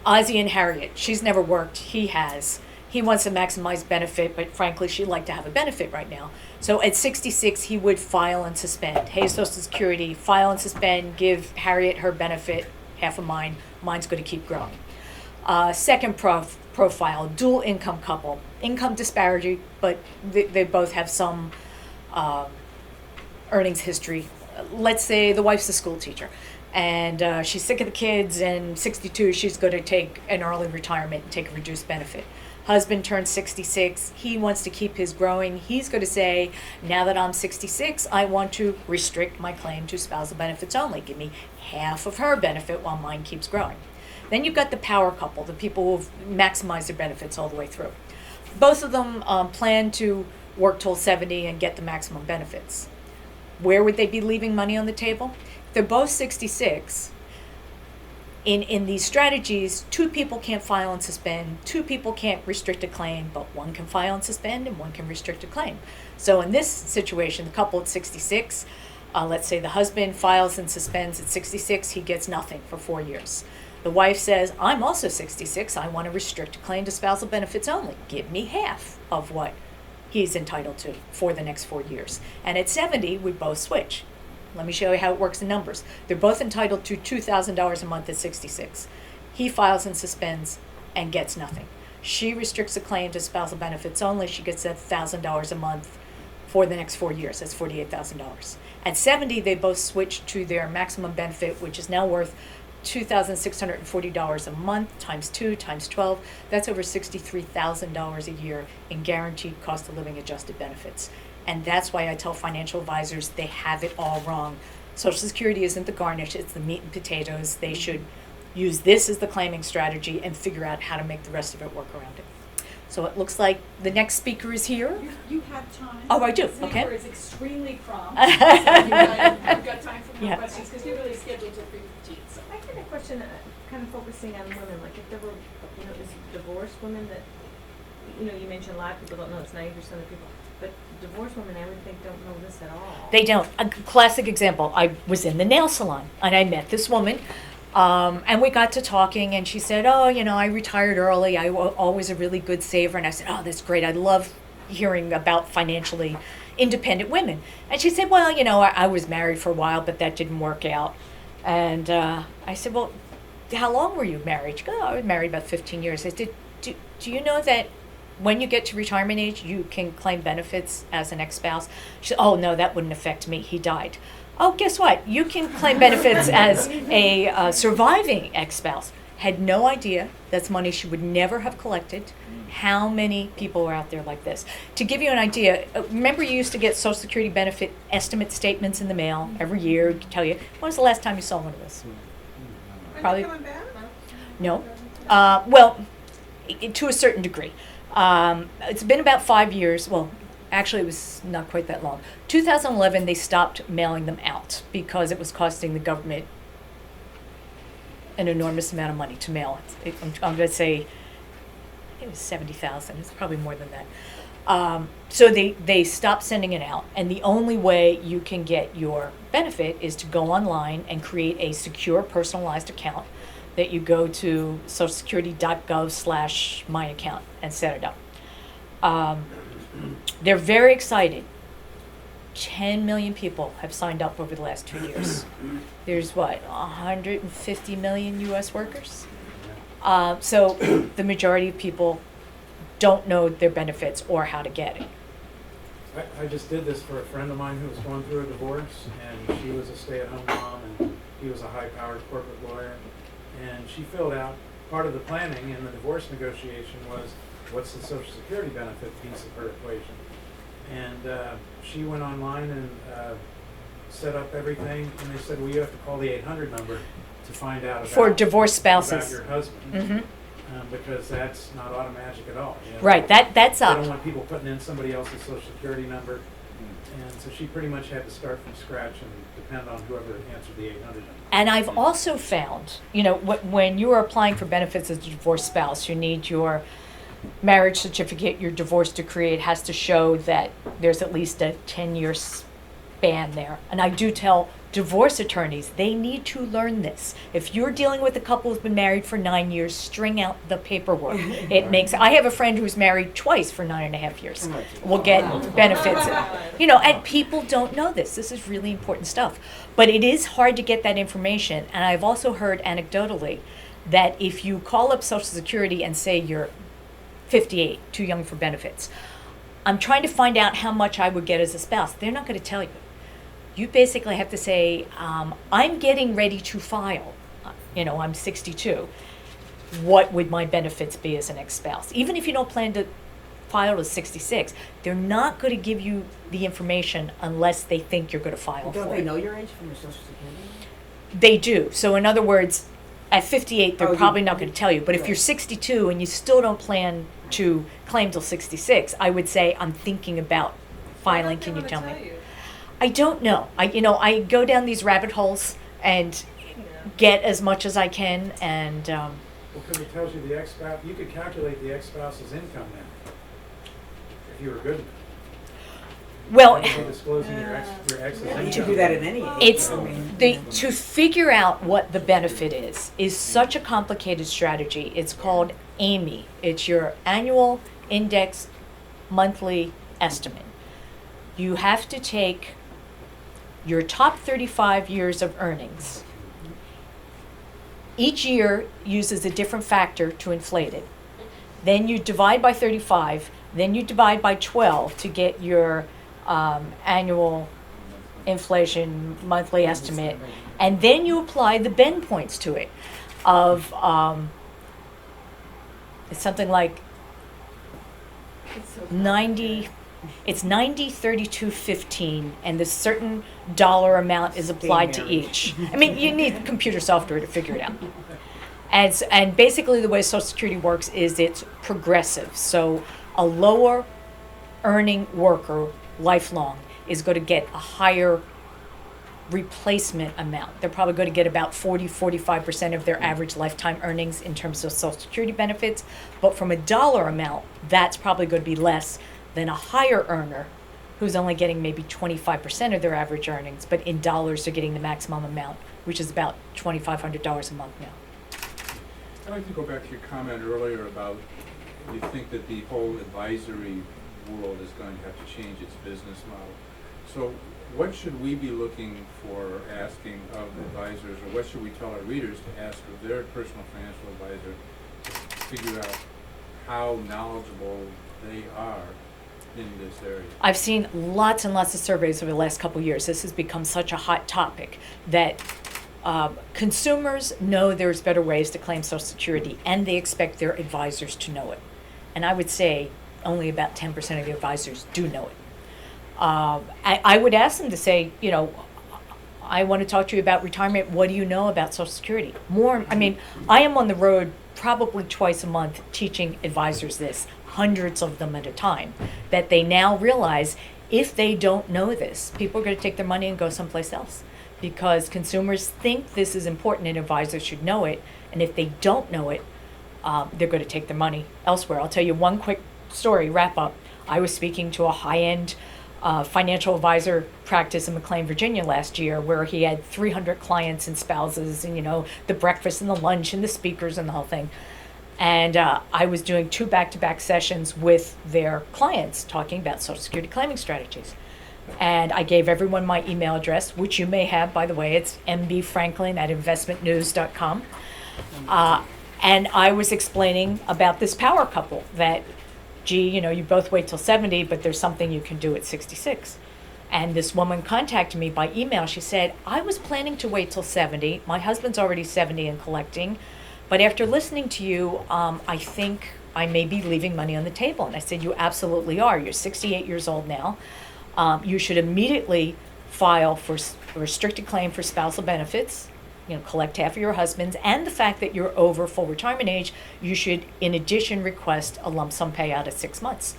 Ozzie and Harriet, she's never worked, he has. He wants to maximize benefit, but frankly, she'd like to have a benefit right now. So at 66, he would file and suspend. Hey, Social Security, file and suspend, give Harriet her benefit, half of mine, mine's going to keep growing. Second profile, dual income couple. Income disparity, but they both have some earnings history. Let's say the wife's a school teacher, and she's sick of the kids, and 62, she's going to take an early retirement and take a reduced benefit. Husband turns 66, he wants to keep his growing. He's going to say, now that I'm 66, I want to restrict my claim to spousal benefits only. Give me half of her benefit while mine keeps growing. Then you've got the power couple, the people who've maximized their benefits all the way through. Both of them plan to work till 70 and get the maximum benefits. Where would they be leaving money on the table? They're both 66. In these strategies, 2 people can't file and suspend, 2 people can't restrict a claim, but one can file and suspend and one can restrict a claim. So in this situation, the couple at 66, let's say the husband files and suspends at 66, he gets nothing for 4 years. The wife says, I'm also 66, I want to restrict a claim to spousal benefits only. Give me half of what he's entitled to for the next 4 years. And at 70, we both switch. Let me show you how it works in numbers. They're both entitled to $2,000 a month at 66. He files and suspends and gets nothing. She restricts a claim to spousal benefits only. She gets $1,000 a month for the next 4 years. That's $48,000. At 70, they both switch to their maximum benefit, which is now worth $2,640 a month times 2 times 12. That's over $63,000 a year in guaranteed cost of living adjusted benefits. And that's why I tell financial advisors they have it all wrong. Social Security isn't the garnish, it's the meat and potatoes. They should use this as the claiming strategy and figure out how to make the rest of it work around it. So it looks like the next speaker is here.
You have time.
Oh, I do,
This
okay.
neighbor is extremely prompt. So you've got time for more
Yeah.
questions, because you're really scheduled till 3:15, so.
I had a question, kind of focusing on women, like if there were, is divorced women that, you mentioned a lot of people don't know, it's 90% of people, but divorced women, I would think, don't know this at all.
They don't. A classic example, I was in the nail salon and I met this woman and we got to talking and she said, oh, I retired early. I was always a really good saver. And I said, oh, that's great. I love hearing about financially independent women. And she said, well, I was married for a while, but that didn't work out. And I said, well, how long were you married? She goes, oh, I was married about 15 years. I said, do you know that when you get to retirement age, you can claim benefits as an ex-spouse? She said, oh, no, that wouldn't affect me. He died. Oh, guess what? You can claim benefits as a surviving ex-spouse. Had no idea that's money she would never have collected. How many people are out there like this? To give you an idea, remember you used to get Social Security benefit estimate statements in the mail every year to tell you, when was the last time you saw one of those? Probably. No. Well, to a certain degree. It's been about 5 years. Well, actually, it was not quite that long. 2011, they stopped mailing them out because it was costing the government an enormous amount of money to mail it. I'm going to say, I think it was 70,000. It's probably more than that. So they stopped sending it out, and the only way you can get your benefit is to go online and create a secure personalized account that you go to socialsecurity.gov/myaccount and set it up. They're very excited. 10 million people have signed up over the last 2 years. There's 150 million U.S. workers? So the majority of people don't know their benefits or how to get it.
I just did this for a friend of mine who was going through a divorce, and she was a stay-at-home mom, and he was a high-powered corporate lawyer. And she filled out, part of the planning in the divorce negotiation was, what's the Social Security benefit piece of her equation? And she went online and set up everything, and they said, well, you have to call the 800 number to find out
For
about
divorced spouses.
your husband.
Mm-hmm.
because that's not automatic at all. You know?
Right, that's
They
up.
don't want people putting in somebody else's social security number. And so she pretty much had to start from scratch and depend on whoever answered the 800 number.
And I've also found, when you are applying for benefits as a divorced spouse, you need your marriage certificate, your divorce decree. It has to show that there's at least a 10-year span there. And I do tell divorce attorneys, they need to learn this. If you're dealing with a couple who's been married for 9 years, string out the paperwork. I have a friend who's married twice for 9.5 years. Will get benefits. And people don't know this. This is really important stuff. But it is hard to get that information. And I've also heard anecdotally that if you call up Social Security and say you're 58, too young for benefits, I'm trying to find out how much I would get as a spouse, they're not going to tell you. You basically have to say, I'm getting ready to file. I'm 62. What would my benefits be as an ex-spouse? Even if you don't plan to file to 66, they're not going to give you the information unless they think you're going to file
Don't
for
they
it.
know your age from your social security?
They do. So in other words, at 58, they're
Oh, you-
probably not going to tell you. But if
Right.
you're 62 and you still don't plan to claim till 66, I would say, I'm thinking about filing. Can you tell me? I don't know. I go down these rabbit holes and get as much as I can, and
Well, because it tells you the ex-spouse, you could calculate the ex-spouse's income now, if you were good enough.
well,
You'd be disclosing your ex's income.
You should do that at any age.
it's
I mean,
to figure out what the benefit is such a complicated strategy. It's called AMI. It's your annual index monthly estimate. You have to take your top 35 years of earnings. Each year uses a different factor to inflate it. Then you divide by 35, then you divide by 12 to get your annual inflation monthly estimate, and then you apply the bend points to it of it's something like 90. It's 90, 32, 15, and this certain dollar amount is applied to each. I mean, you need computer software to figure it out. And basically the way Social Security works is it's progressive. So a lower earning worker, lifelong, is going to get a higher replacement amount. They're probably going to get about 45% of their average lifetime earnings in terms of Social Security benefits. But from a dollar amount, that's probably going to be less than a higher earner who's only getting maybe 25% of their average earnings, but in dollars they're getting the maximum amount, which is about $2,500 a month now.
I'd like to go back to your comment earlier about you think that the whole advisory world is going to have to change its business model. So what should we be looking for asking of advisors, or what should we tell our readers to ask of their personal financial advisor to figure out how knowledgeable they are in this area?
I've seen lots and lots of surveys over the last couple of years. This has become such a hot topic that consumers know there's better ways to claim Social Security, and they expect their advisors to know it. And I would say only about 10% of the advisors do know it. I would ask them to say, I want to talk to you about retirement. What do you know about Social Security? I am on the road probably twice a month teaching advisors this, hundreds of them at a time, that they now realize if they don't know this, people are going to take their money and go someplace else, because consumers think this is important and advisors should know it, and if they don't know it, they're going to take their money elsewhere. I'll tell you one quick story, wrap up. I was speaking to a high-end financial advisor practice in McLean, Virginia last year, where he had 300 clients and spouses, and the breakfast and the lunch and the speakers and the whole thing. And I was doing 2 back-to-back sessions with their clients talking about Social Security claiming strategies. And I gave everyone my email address, which you may have, by the way. It's mbfranklin@investmentnews.com. And I was explaining about this power couple that, you both wait till 70, but there's something you can do at 66. And this woman contacted me by email. She said, I was planning to wait till 70. My husband's already 70 and collecting. But after listening to you, I think I may be leaving money on the table. And I said, you absolutely are. You're 68 years old now. You should immediately file for a restricted claim for spousal benefits. collect half of your husband's, and the fact that you're over full retirement age, you should, in addition, request a lump sum payout at 6 months.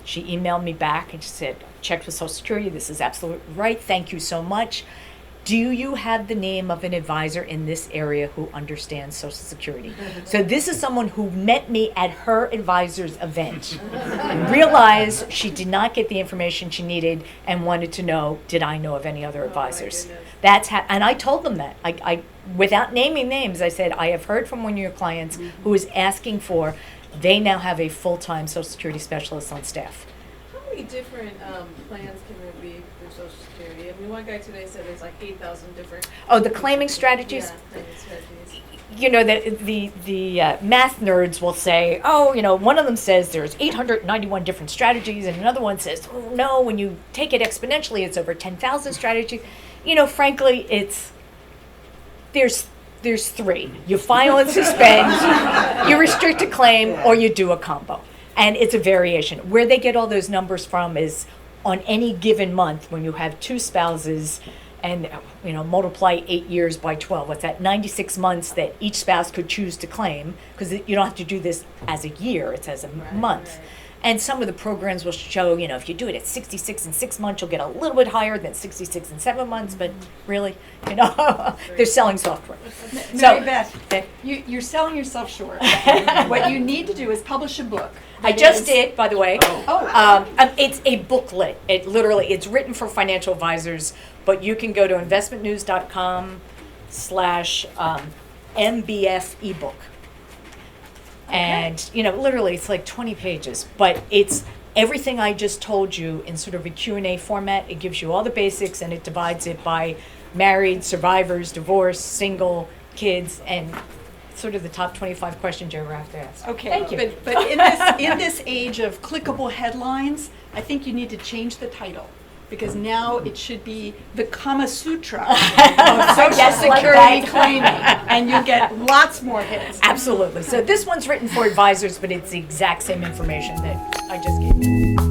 She emailed me back and she said, checked with Social Security, this is absolutely right, thank you so much. Do you have the name of an advisor in this area who understands Social Security? So this is someone who met me at her advisor's event, realized she did not get the information she needed, and wanted to know, did I know of any other advisors? And I told them that. I without naming names, I said, I have heard from one of your clients who is asking for, they now have a full-time Social Security specialist on staff.
How many different plans can there be through Social Security? I mean, one guy today said there's like 8,000 different.
Oh, the claiming strategies?
Yeah, claiming strategies.
The math nerds will say, oh, one of them says there's 891 different strategies, and another one says, oh, no, when you take it exponentially, it's over 10,000 strategies. Frankly, there's three. You file and suspend, you restrict a claim, or you do a combo. And it's a variation. Where they get all those numbers from is on any given month when you have two spouses and multiply 8 years by 12. What's that? 96 months that each spouse could choose to claim, because you don't have to do this as a year, it's as a month. Right. And some of the programs will show, if you do it at 66 and 6 months, you'll get a little bit higher than 66 and 7 months, but really, they're selling software.
Mary Beth, you're selling yourself short. What you need to do is publish a book.
I just did, by the way.
Oh.
It's a booklet. It's written for financial advisors, but you can go to investmentnews.com/MBF ebook. And, literally it's like 20 pages, but it's everything I just told you in sort of a Q&A format. It gives you all the basics, and it divides it by married, survivors, divorce, single, kids, and sort of the top 25 questions you ever have to ask.
Okay,
Thank you.
but in this age of clickable headlines, I think you need to change the title, because now it should be the Kama Sutra of Social Security claiming, and you get lots more hits.
Absolutely. So this one's written for advisors, but it's the exact same information that I just gave you.